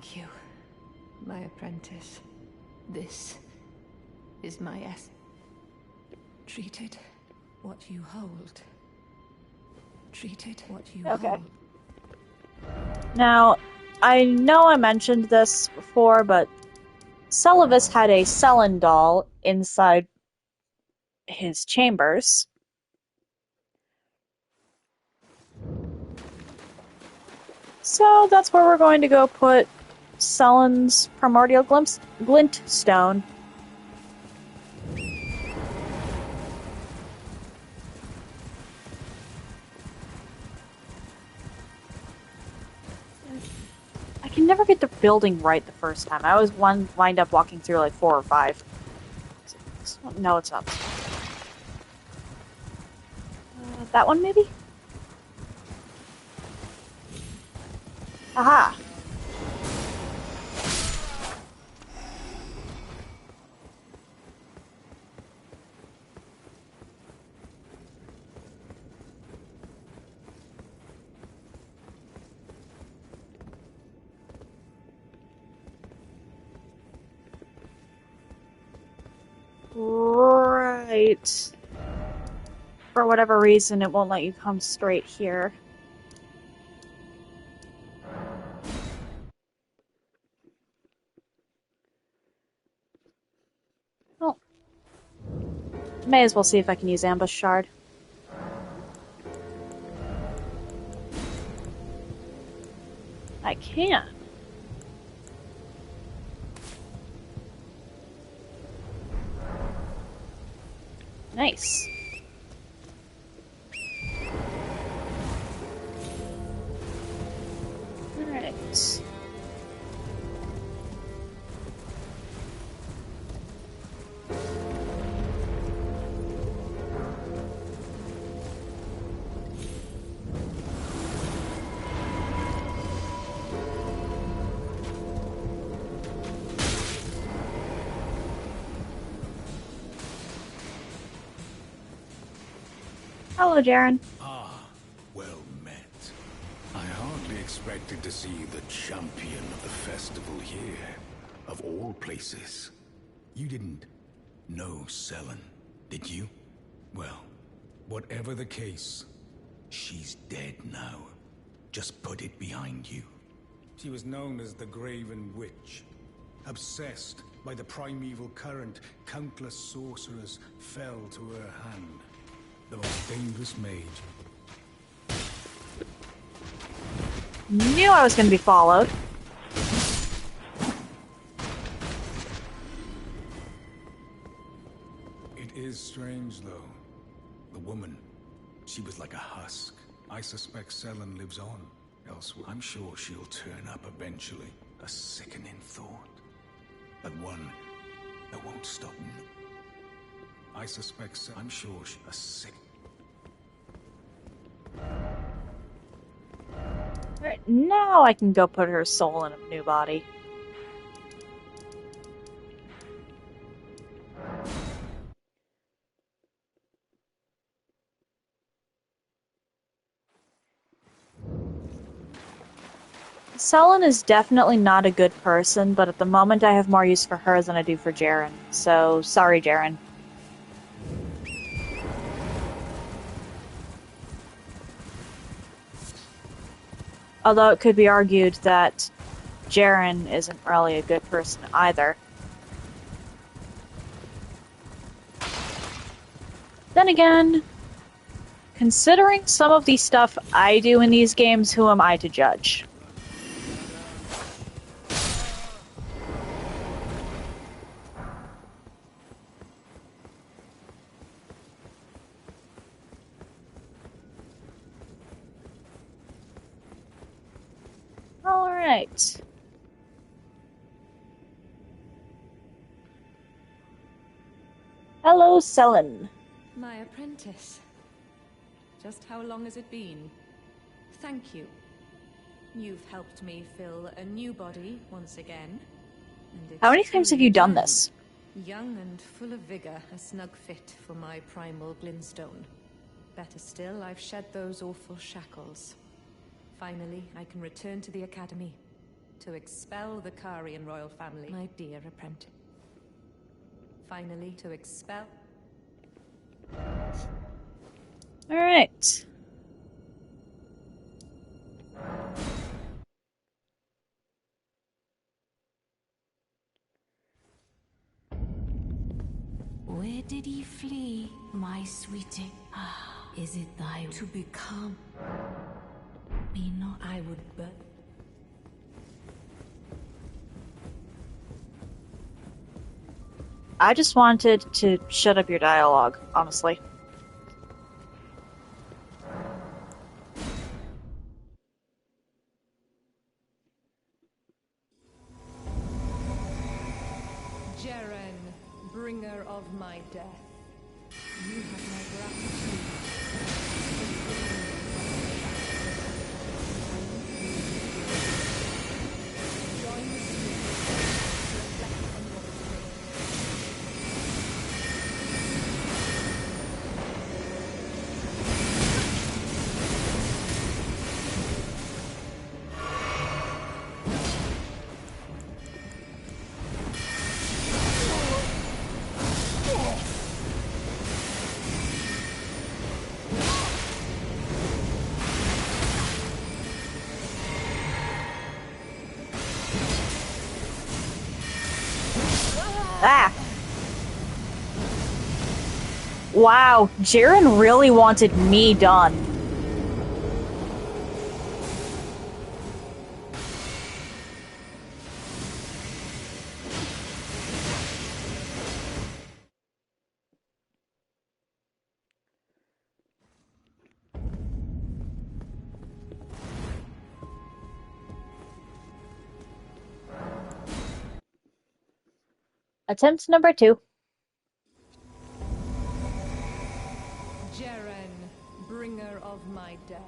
Thank you, my apprentice. This is my Treat it what you hold. Treat it what you hold. Now, I know I mentioned this before, but Celavis had a Selen doll inside his chambers. So that's where we're going to go put Selen's primordial glint stone. I can never get the building right the first time. I always wind up walking through like 4 or 5. No, it's not. That one, maybe? Aha! Right. For whatever reason, it won't let you come straight here. Well, may as well see if I can use Ambush Shard. I can. Nice. Alright. Hello, Jaren. Ah, well met. I hardly expected to see the champion of the festival here, of all places. You didn't know Selen, did you? Well, whatever the case, she's dead now. Just put it behind you. She was known as the Graven Witch. Obsessed by the primeval current, countless sorcerers fell to her hand. The most dangerous mage. Knew I was going to be followed. It is strange, though. The woman, she was like a husk. I suspect Selen lives on elsewhere. I'm sure she'll turn up eventually. A sickening thought. But one that won't stop. I suspect I'm sure a sick. Alright, now I can go put her soul in a new body. Selen is definitely not a good person, but at the moment I have more use for her than I do for Jaren. So, sorry, Jaren. Although it could be argued that Jaren isn't really a good person either. Then again, considering some of the stuff I do in these games, who am I to judge? Alright. Hello, Selen. My apprentice. Just how long has it been? Thank you. You've helped me fill a new body once again. How many times have you done this? Young and full of vigor, a snug fit for my primal glintstone. Better still, I've shed those awful shackles. Finally, I can return to the academy, to expel the Karian royal family, my dear apprentice. Finally, to expel... Alright. Where did he flee, my sweeting? Ah, is it thy to become? Me not, I would but... I just wanted to shut up your dialogue, honestly. Jaren, bringer of my death. You have my gratitude. Join with me to reflect on what is made. Ah! Wow, Jaren really wanted me done. Attempt number 2. Jaren, bringer of my death.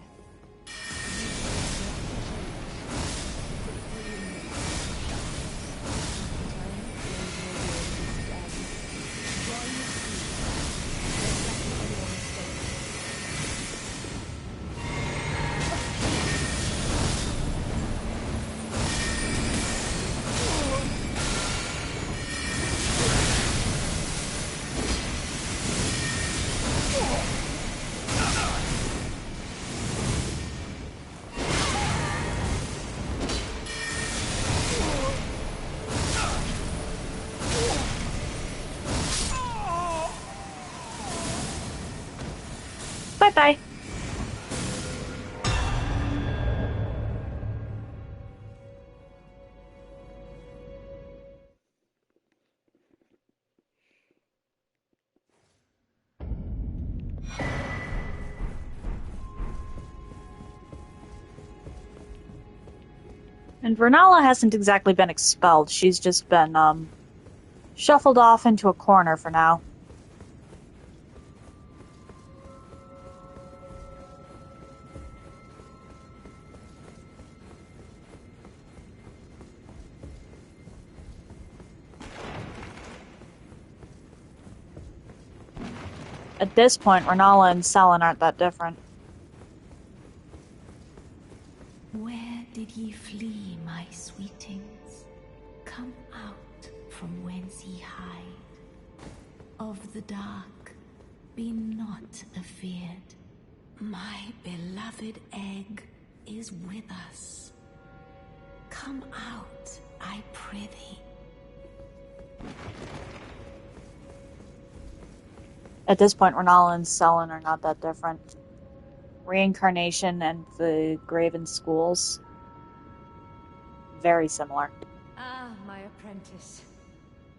Bye-bye. And Vernala hasn't exactly been expelled. She's just been, shuffled off into a corner for now. At this point, Vernala and Selen aren't that different. Where did ye flee, my sweetings? Come out from whence ye hide. Of the dark, be not afeared. My beloved egg is with us. Come out, I prithee. At this point, Vernala and Selen are not that different. Reincarnation and the Graven schools, very similar. Ah, my apprentice.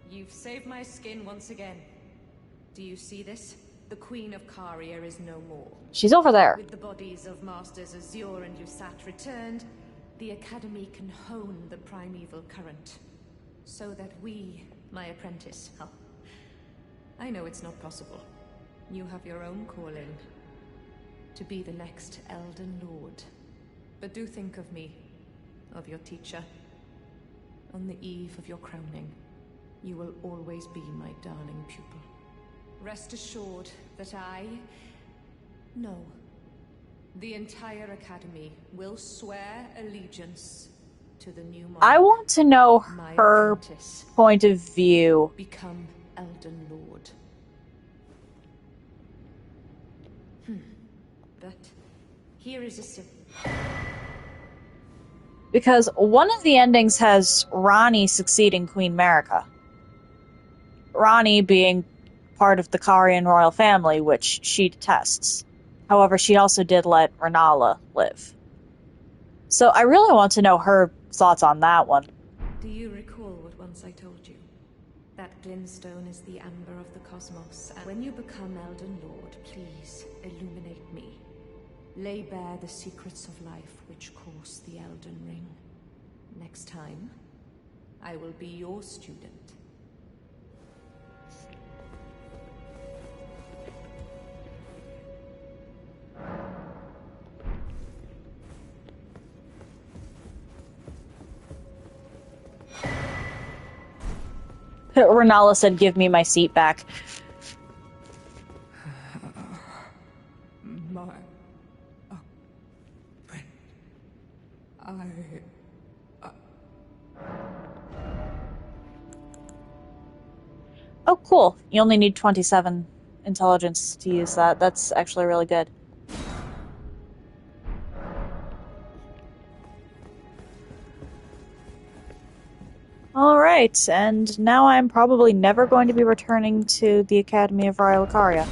You've saved my skin once again. Do you see this? The Queen of Caria is no more. She's over there. With the bodies of Masters Azure and Usat returned, the Academy can hone the primeval current. So that we, my apprentice, I know it's not possible. You have your own calling. To be the next Elden Lord. But do think of me, of your teacher. On the eve of your crowning, you will always be my darling pupil. Rest assured that the entire Academy will swear allegiance to the new monarch. I want to know My her apprentice. point of view. Become Elden Lord. But here is a Because one of the endings has Ronnie succeeding Queen Marika. Ronnie being part of the Karian royal family, which she detests. However, she also did let Renala live. So I really want to know her thoughts on that one. Do you recall what once I told you? That glintstone is the amber of the cosmos, and when you become Elden Lord, please illuminate me. Lay bare the secrets of life which course the Elden Ring. Next time, I will be your student. Renala said, "Give me my seat back." Oh, cool. You only need 27 intelligence to use that. That's actually really good. Alright, and now I'm probably never going to be returning to the Academy of Raya Lucaria.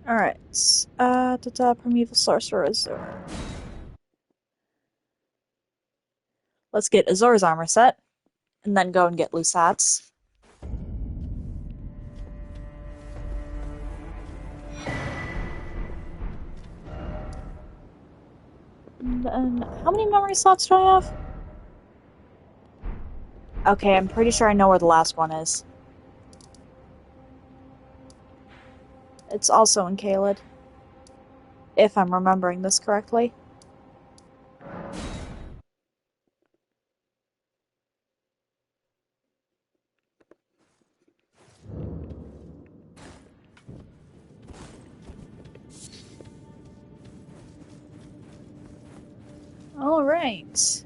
Alright, Primeval Sorcerer Azure. Let's get Azur's armor set, and then go and get Lusat's. And how many memory slots do I have? Okay, I'm pretty sure I know where the last one is. It's also in Caelid. If I'm remembering this correctly. Alright.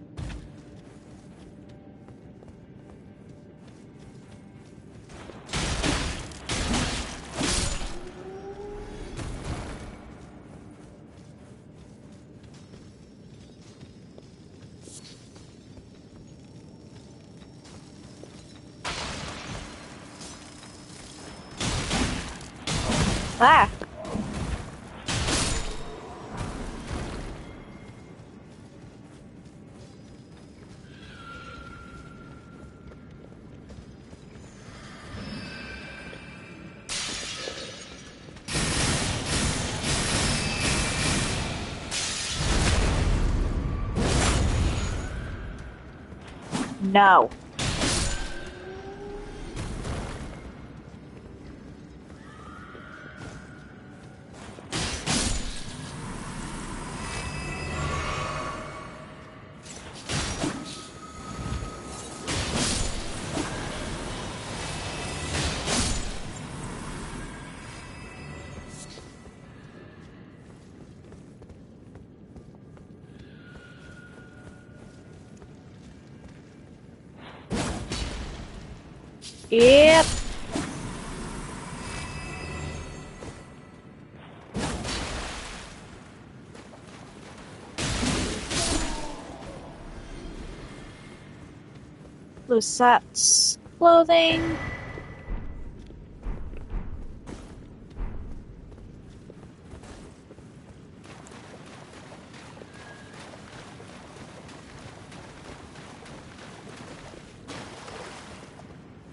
Ah! No. Yep. Lusat's clothing.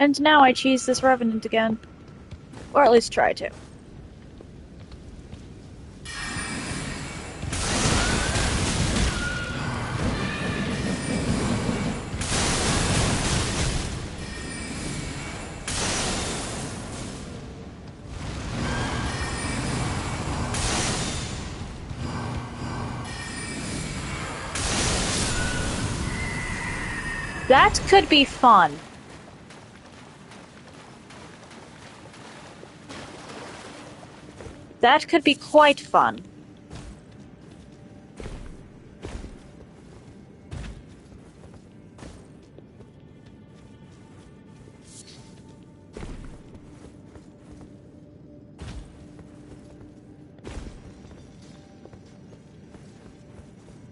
And now I cheese this Revenant again. Or at least try to. That could be fun. That could be quite fun.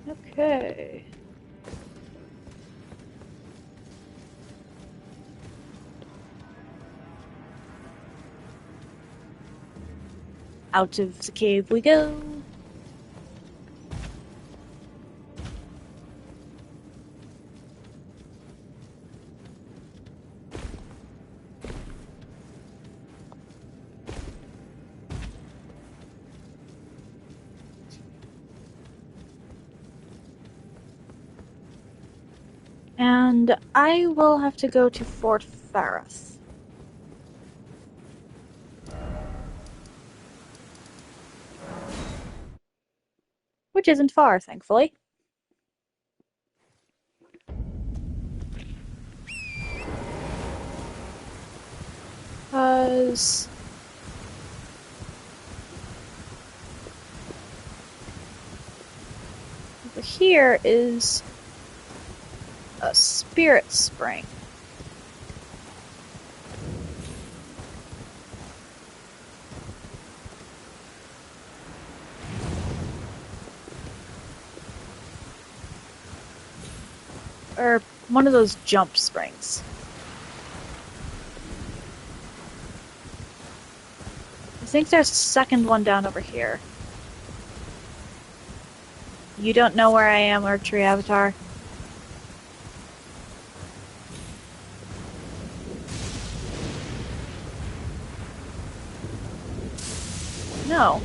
Okay. Out of the cave we go. And I will have to go to Fort Farith. Which isn't far, thankfully. Because over here is a spirit spring. Or one of those jump springs. I think there's a second one down over here. You don't know where I am, Archery Avatar? No.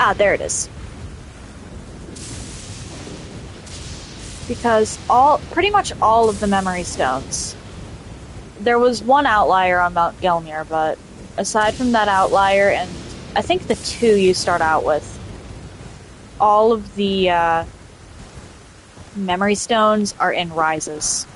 Ah, there it is. Because pretty much all of the memory stones. There was one outlier on Mount Gelmir, but aside from that outlier, and I think the two you start out with, all of the memory stones are in rises.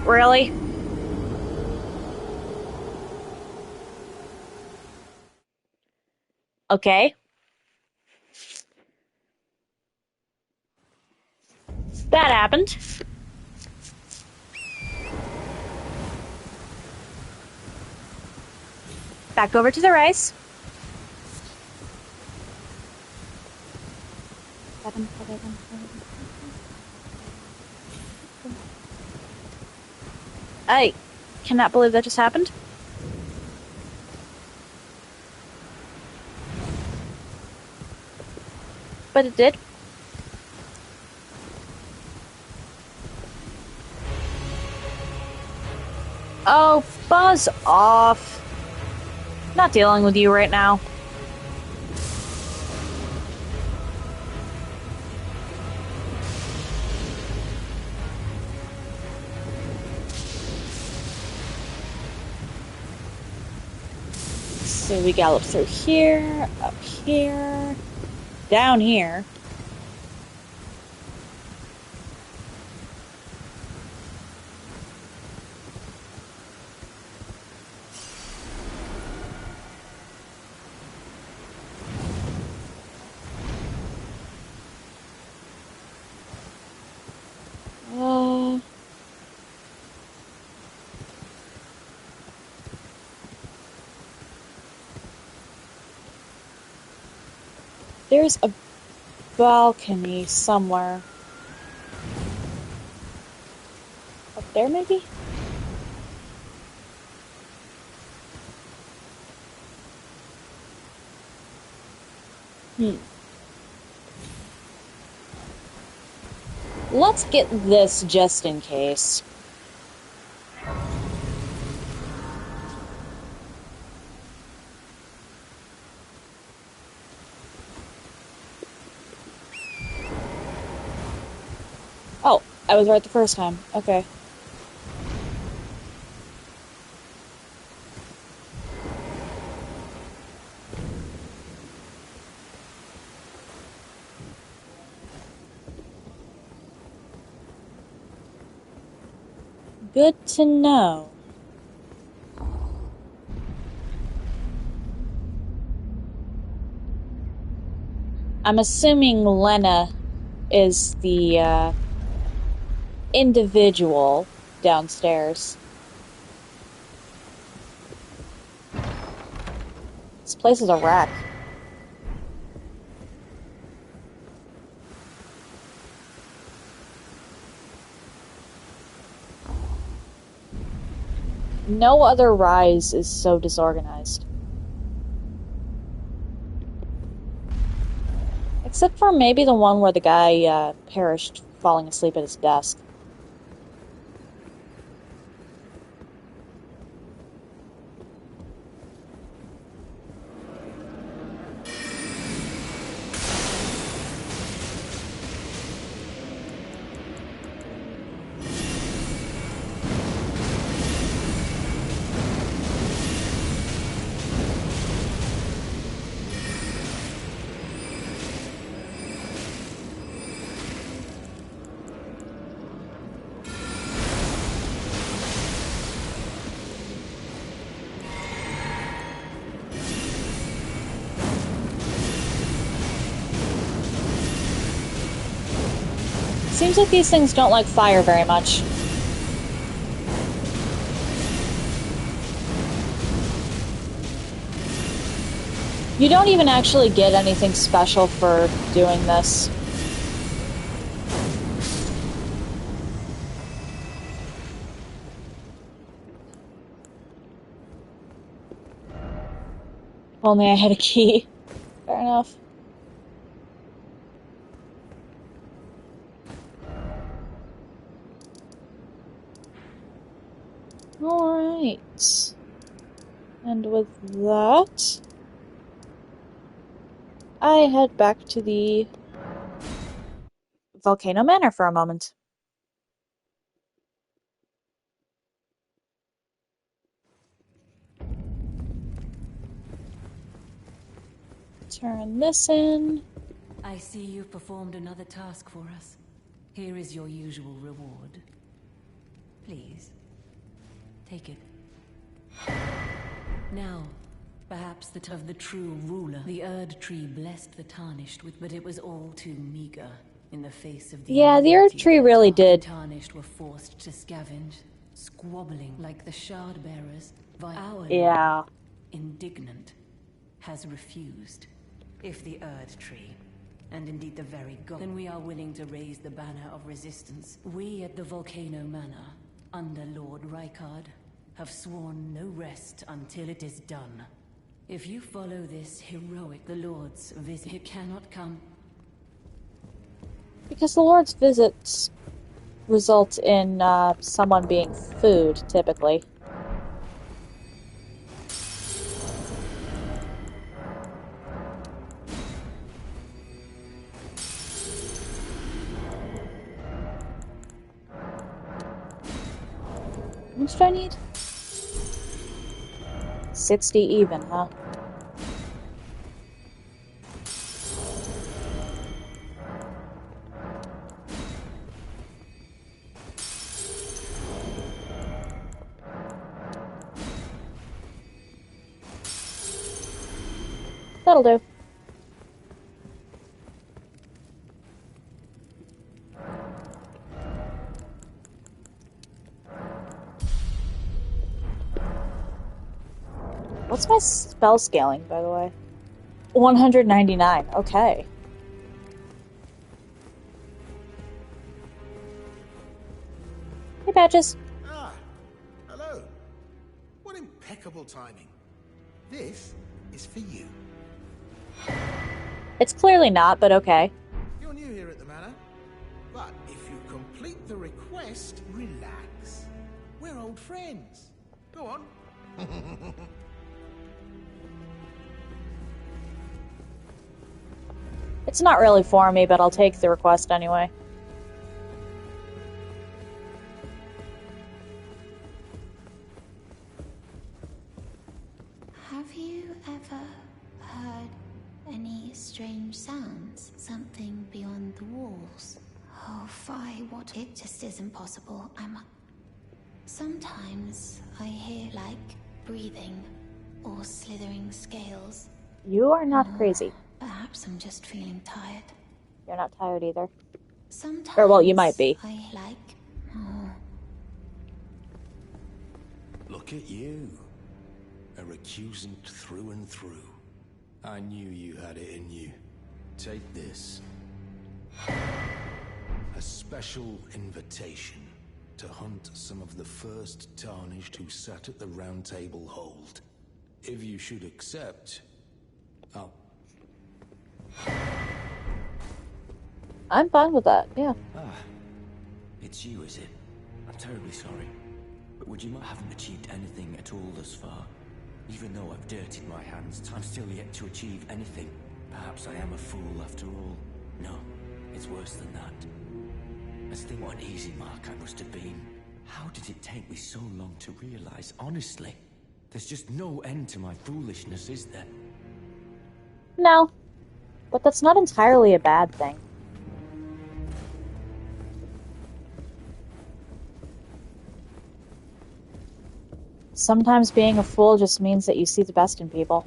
Really? Okay. That happened. Back over to the rice. I cannot believe that just happened. But it did. Oh, buzz off. Not dealing with you right now. So we gallop through here, up here, down here. There's a balcony somewhere. Up there, maybe? Let's get this just in case. Oh, I was right the first time. Okay. Good to know. I'm assuming Lena is the individual downstairs. This place is a wreck. No other rise is so disorganized. Except for maybe the one where the guy perished falling asleep at his desk. Seems like these things don't like fire very much. You don't even actually get anything special for doing this. If only I had a key. Fair enough. Alright. And with that, I head back to the Volcano Manor for a moment. Turn this in. I see you've performed another task for us. Here is your usual reward. Please, take it. Now, perhaps of the true ruler. The Erd Tree blessed the Tarnished with, but it was all too meager in the face of the Yeah, the Erd Tree really did. The Tarnished were forced to scavenge, squabbling like the Shard Bearers. Our Yeah. indignant, has refused. If the Erd Tree, and indeed the very god, then we are willing to raise the banner of resistance. We at the Volcano Manor, under Lord Rykard, have sworn no rest until it is done. If you follow this heroic, the Lord's visit, it cannot come. Because the Lord's visits result in someone being food, typically. How much do I need? 60 even, huh? That'll do. What's my spell scaling, by the way? 199. Okay. Hey, Patches. Ah, hello. What impeccable timing. This is for you. It's clearly not, but okay. You're new here at the manor, but if you complete the request, relax. We're old friends. Go on. It's not really for me, but I'll take the request anyway. Something beyond the walls. Oh, Fi, what? It just isn't possible. Sometimes I hear, like, breathing or slithering scales. You are not crazy. Perhaps I'm just feeling tired. You're not tired either. Sometimes Or, well, you might be. I like... Oh. Look at you. A recusant through and through. I knew you had it in you. Take this. A special invitation to hunt some of the first tarnished who sat at the round table hold. If you should accept, I'm fine with that, yeah. Ah, it's you, is it? I'm terribly sorry. But would you mind haven't achieved anything at all thus far? Even though I've dirtied my hands, I'm still yet to achieve anything. Perhaps I am a fool after all. No, it's worse than that. I think what an easy mark I must have been. How did it take me so long to realize, honestly? There's just no end to my foolishness, is there? No. But that's not entirely a bad thing. Sometimes being a fool just means that you see the best in people.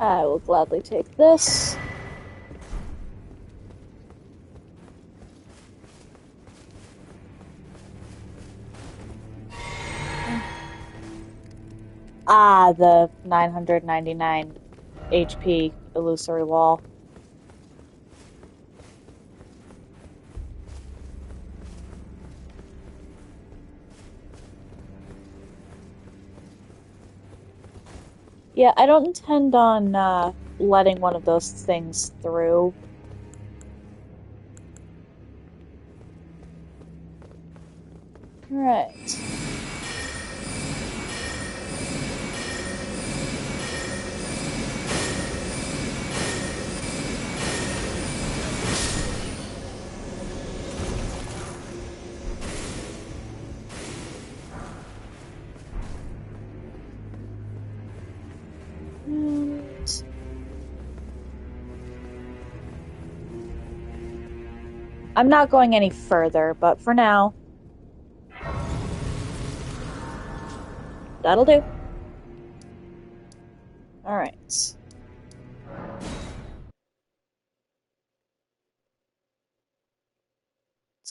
I will gladly take this. Ah, the 999 HP illusory wall. Yeah, I don't intend on letting one of those things through. Right. I'm not going any further, but for now, that'll do. Alright. Let's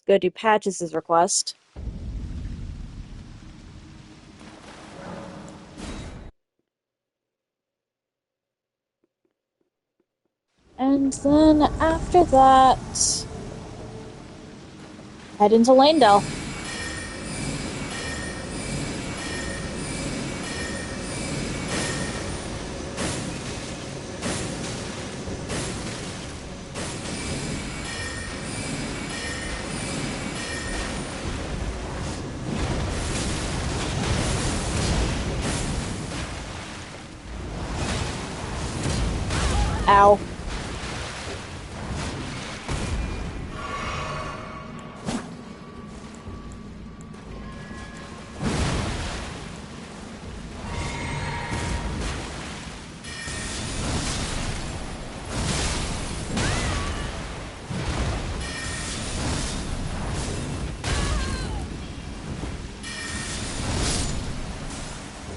go do Patches' request. And then after that, head into Lanedale. Ow.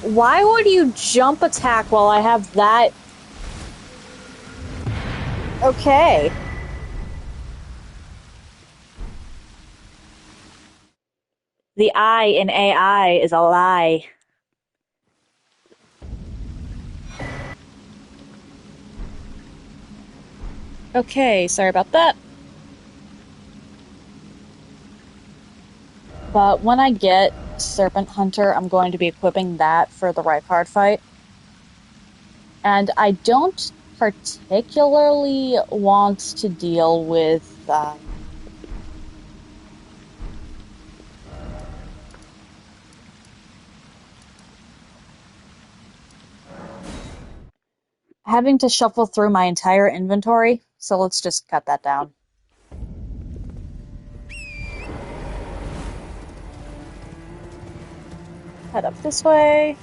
Why would you jump attack while I have that Okay. The I in AI is a lie. Okay, sorry about that. But when I get Serpent Hunter, I'm going to be equipping that for the Rykard fight. And I don't particularly want to deal with having to shuffle through my entire inventory, so let's just cut that down. Head up this way.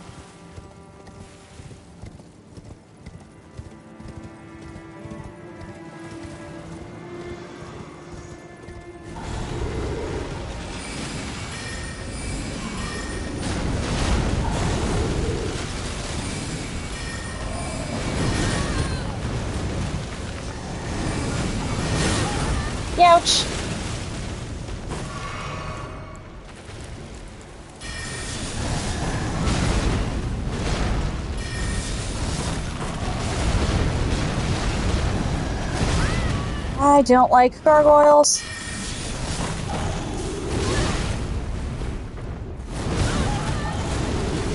Ouch! I don't like gargoyles.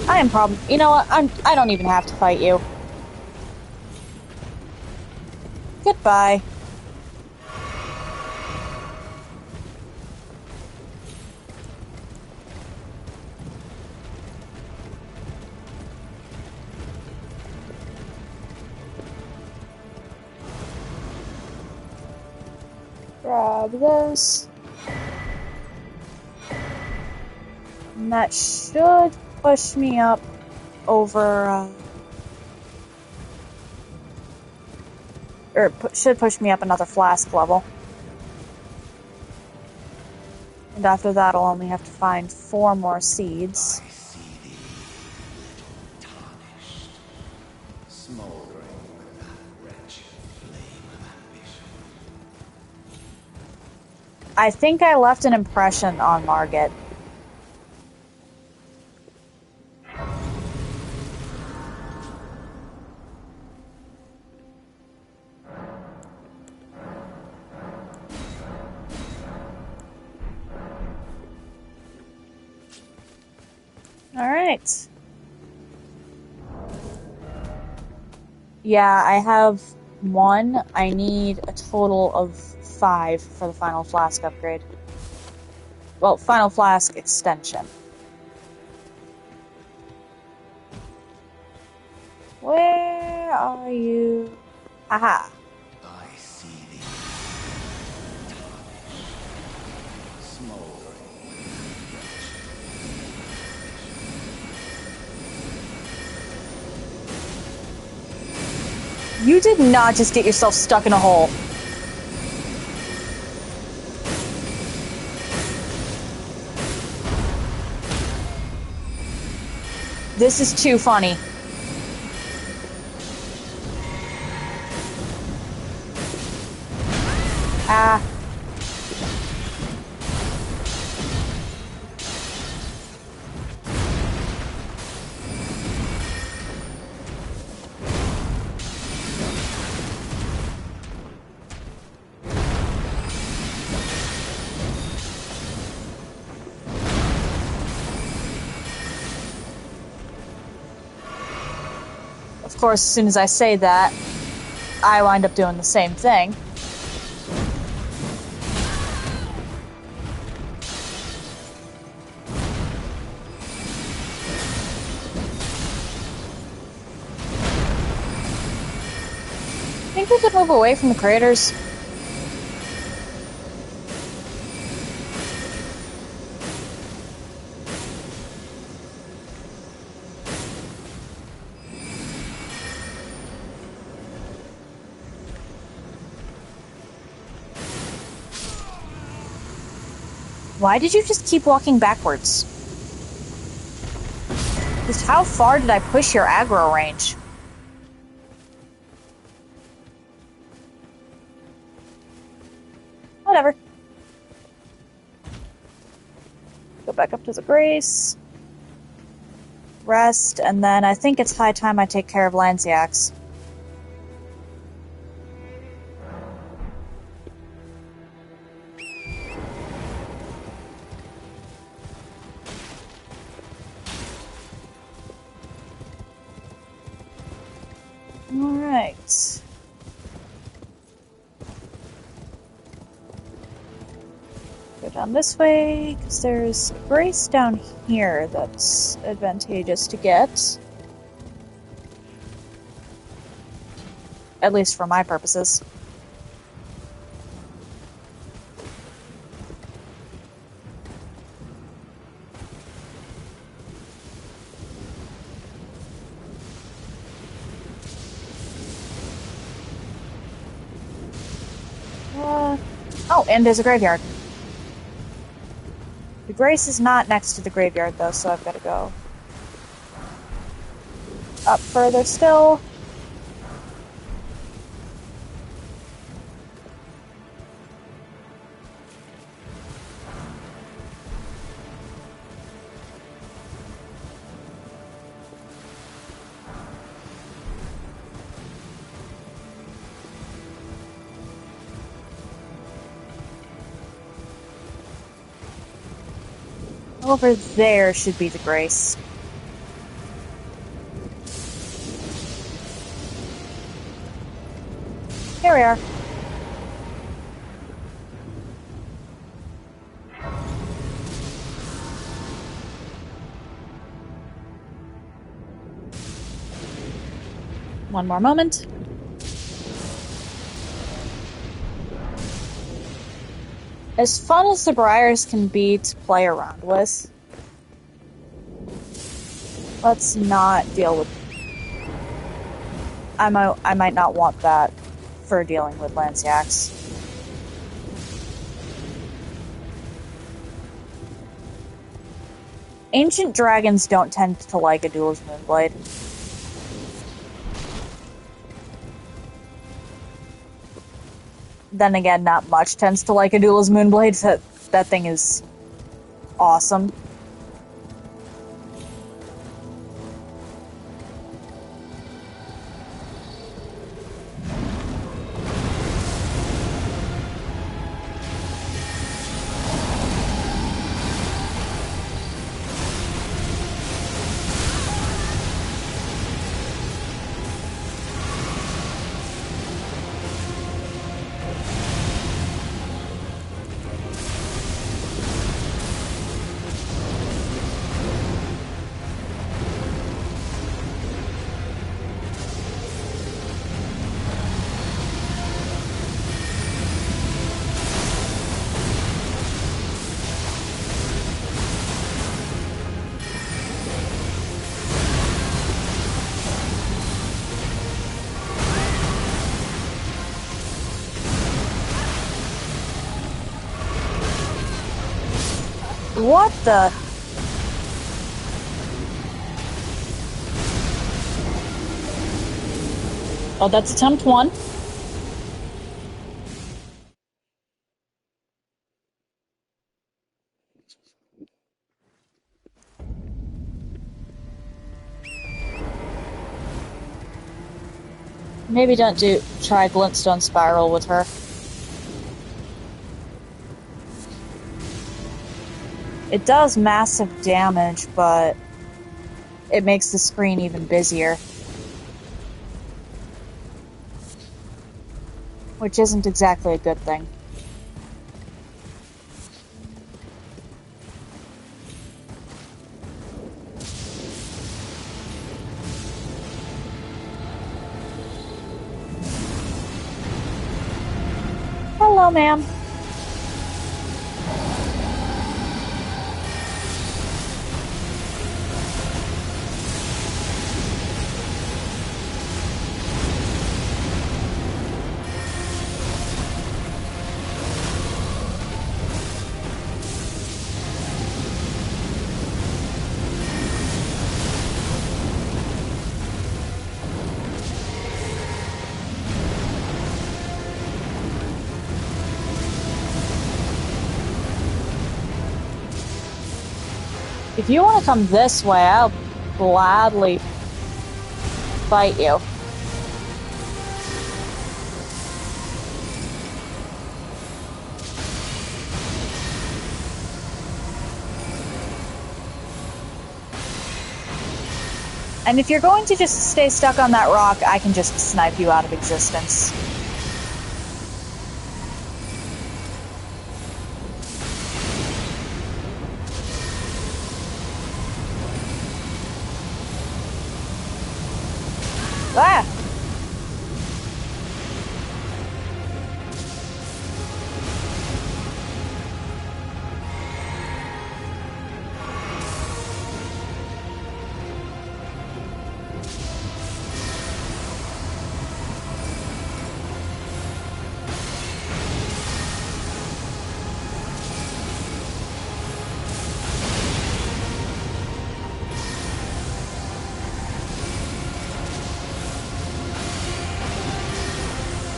I am you know what? I don't even have to fight you. Goodbye. Grab this. And that should push me up over, should push me up another flask level. And after that, I'll only have to find 4 more seeds. I see thee, little tarnished, smoldering with that wretched flame of ambition. I think I left an impression on Margit. Alright. Yeah, I have 1. I need a total of 5 for the Final Flask upgrade. Well, Final Flask extension. Where are you? Aha. I see thee, tarnished, smoldering with that wretched. You did not just get yourself stuck in a hole. This is too funny. Ah. Of course, as soon as I say that, I wind up doing the same thing. I think we could move away from the craters. Why did you just keep walking backwards? Just how far did I push your aggro range? whatever. Go back up to the Grace. Rest, and then I think it's high time I take care of Lanciax. Alright. Go down this way, because there's a Grace down here that's advantageous to get. At least for my purposes. Oh, and there's a graveyard. The Grace is not next to the graveyard, though, so I've got to go up further still. Over there should be the Grace. Here we are. One more moment. As fun as the Briars can be to play around with, let's not deal with... I might not want that for dealing with Lanciax. Ancient dragons don't tend to like a Duel's Moonblade. Then again, not much tends to like a Duel's Moonblade. That thing is awesome. What the? Oh, that's attempt one. Maybe don't try Glintstone Spiral with her. It does massive damage, but it makes the screen even busier. Which isn't exactly a good thing. Hello, ma'am. If you want to come this way, I'll gladly fight you. And if you're going to just stay stuck on that rock, I can just snipe you out of existence. Ah!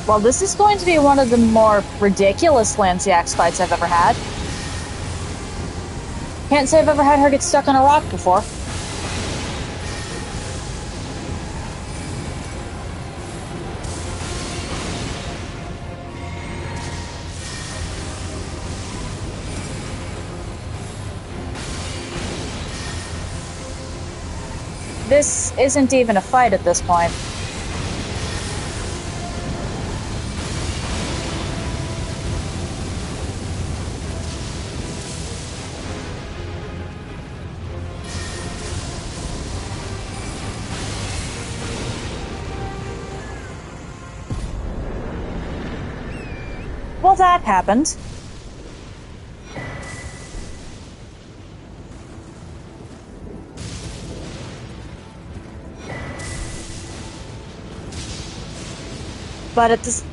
Well, this is going to be one of the more ridiculous Lanciax fights I've ever had. Can't say I've ever had her get stuck on a rock before. This isn't even a fight at this point. Well, that happened. But at this...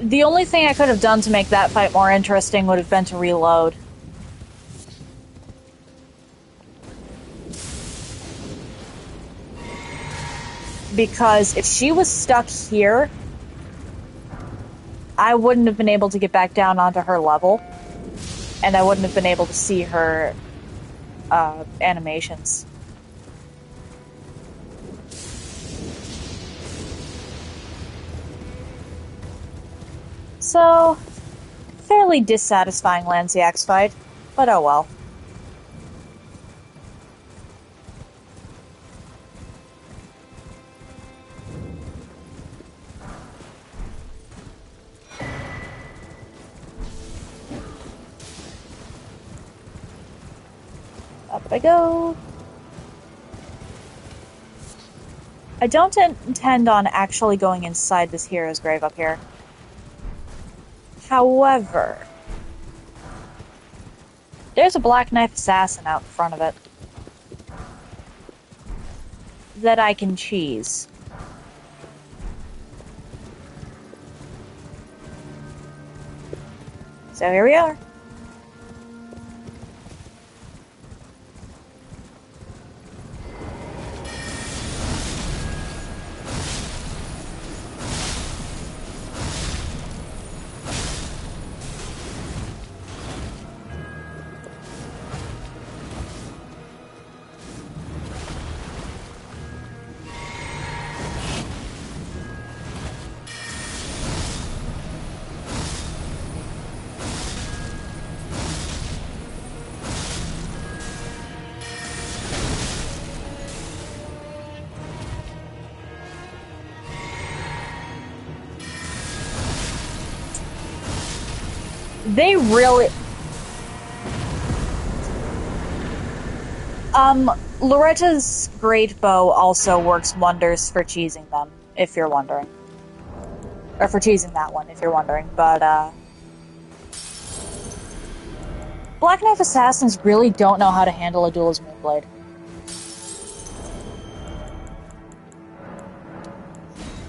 The only thing I could have done to make that fight more interesting would have been to reload. Because if she was stuck here, I wouldn't have been able to get back down onto her level, and I wouldn't have been able to see her animations. So, fairly dissatisfying Lanciax fight, but oh well. Up I go. I don't intend on actually going inside this hero's grave up here. However, there's a Black Knife Assassin out in front of it that I can cheese. So here we are. They really... Loretta's Great Bow also works wonders for cheesing them, if you're wondering. Or for cheesing that one, if you're wondering. But, Black Knife Assassins really don't know how to handle a Duelist Moonblade.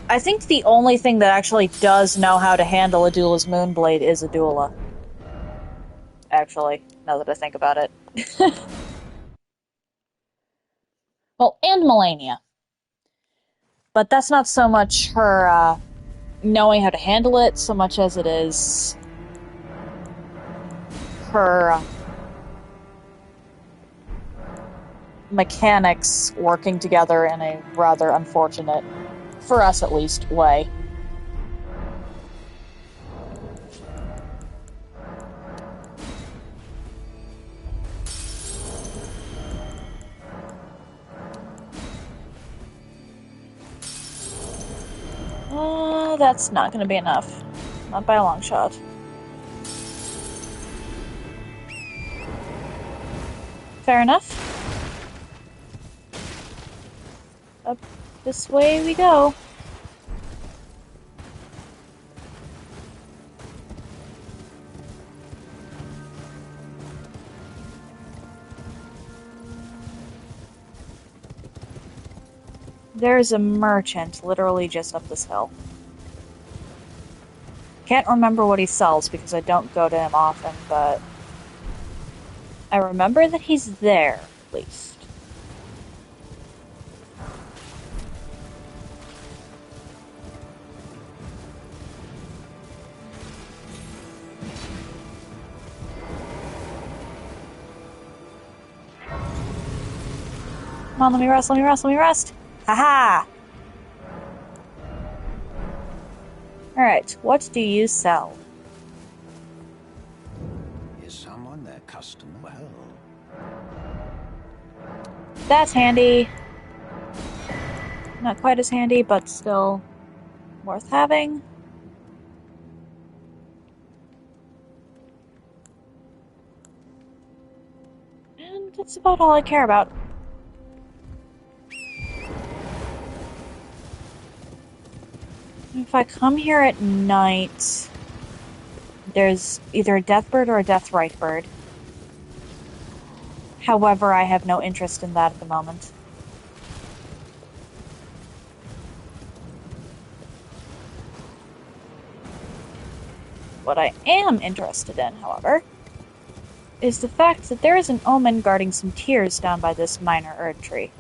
I think the only thing that actually does know how to handle a Duelist Moonblade is a Duela. Actually, now that I think about it. Well, and Melania. But that's not so much her, knowing how to handle it, so much as it is her mechanics working together in a rather unfortunate, for us at least, way. That's not going to be enough. Not by a long shot. Fair enough. Up this way we go. There's a merchant literally just up this hill. Can't remember what he sells because I don't go to him often, but I remember that he's there, at least. Come on, let me rest, let me rest, let me rest! Haha! Alright, what do you sell? Is someone their customer? Well, That's handy. Not quite as handy, but still worth having. And that's about all I care about. If I come here at night, there's either a death bird or a death right bird. However, I have no interest in that at the moment. What I am interested in, however, is the fact that there is an omen guarding some tears down by this minor Erd tree.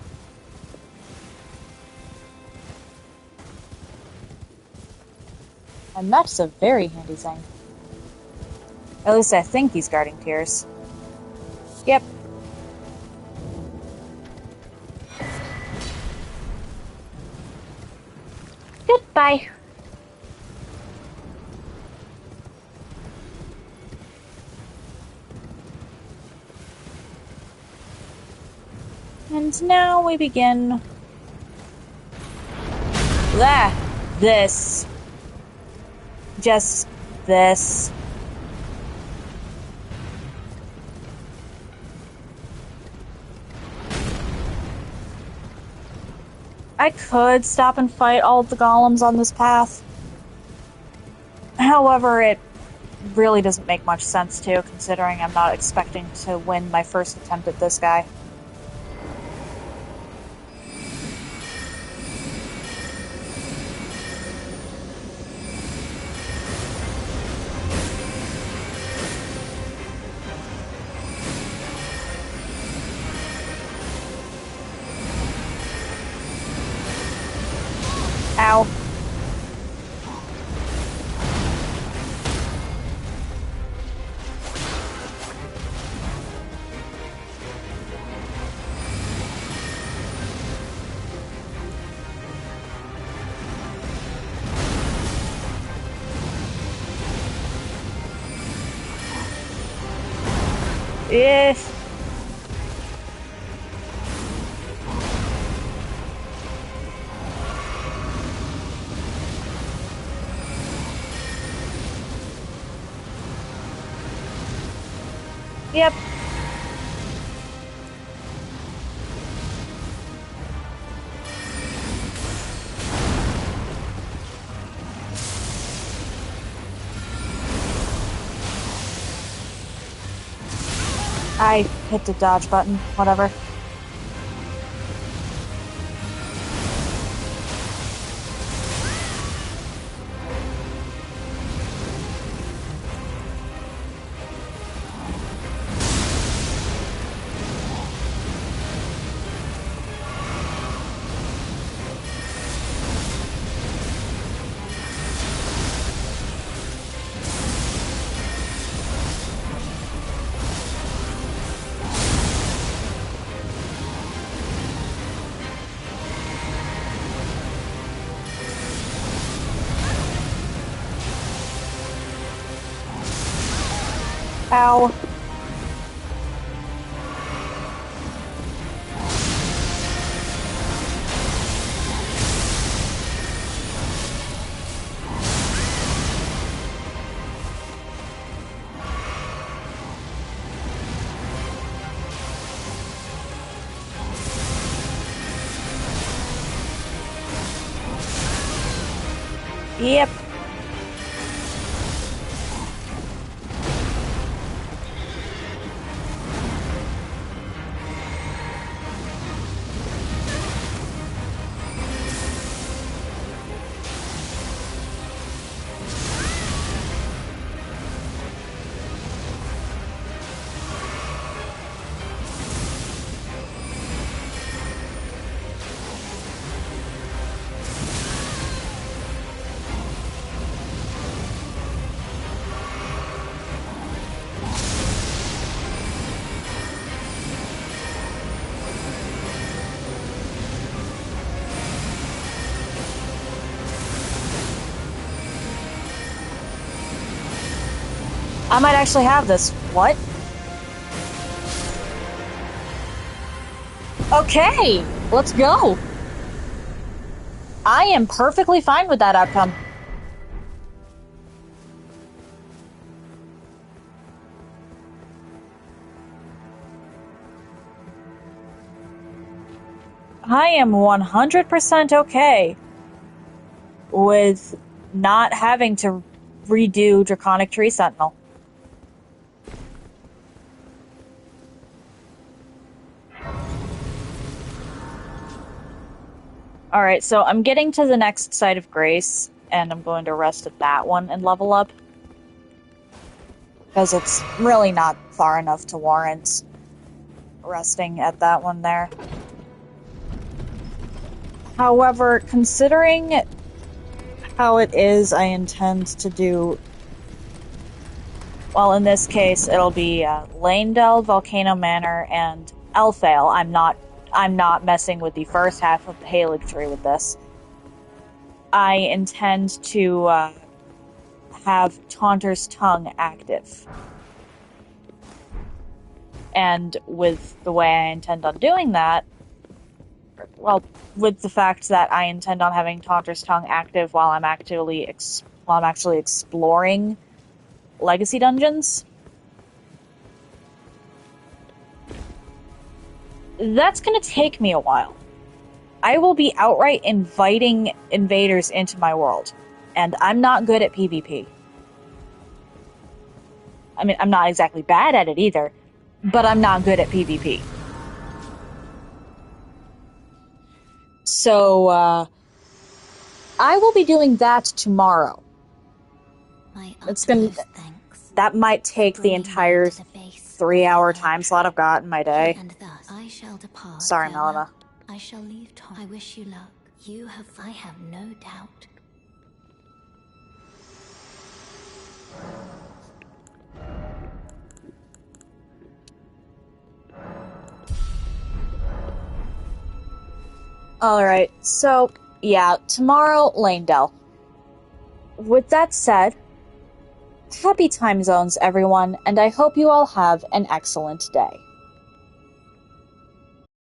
And that's a very handy thing. At least I think he's guarding tears. Yep. Goodbye. And now we begin... This. Just this. I could stop and fight all of the golems on this path. However, it really doesn't make much sense to, considering I'm not expecting to win my first attempt at this guy. Ow. Yes. Yep. I hit the dodge button, whatever. Ow. Yep. I might actually have this. What? Okay, let's go. I am perfectly fine with that outcome. I am 100% okay with not having to redo Draconic Tree Sentinel. Alright, so I'm getting to the next site of Grace, and I'm going to rest at that one and level up. Because it's really not far enough to warrant resting at that one there. However, considering how it is, I intend to do... Well, in this case, it'll be Lanedell, Volcano Manor, and Elfale. I'm not messing with the first half of the Haligtree with this. I intend to have Taunter's Tongue active. And with the way I intend on doing that, well, with the fact that I intend on having Taunter's Tongue active while I'm actually exploring Legacy dungeons, that's going to take me a while. I will be outright inviting invaders into my world, and I'm not good at PvP. I mean, I'm not exactly bad at it either, but I'm not good at PvP. So, I will be doing that tomorrow. That might take the entire 3-hour time slot I've got in my day. Sorry, Melina. I shall leave Tom. I wish you luck. I have no doubt. Alright, so, yeah, tomorrow, Lanedell. With that said, happy time zones, everyone, and I hope you all have an excellent day.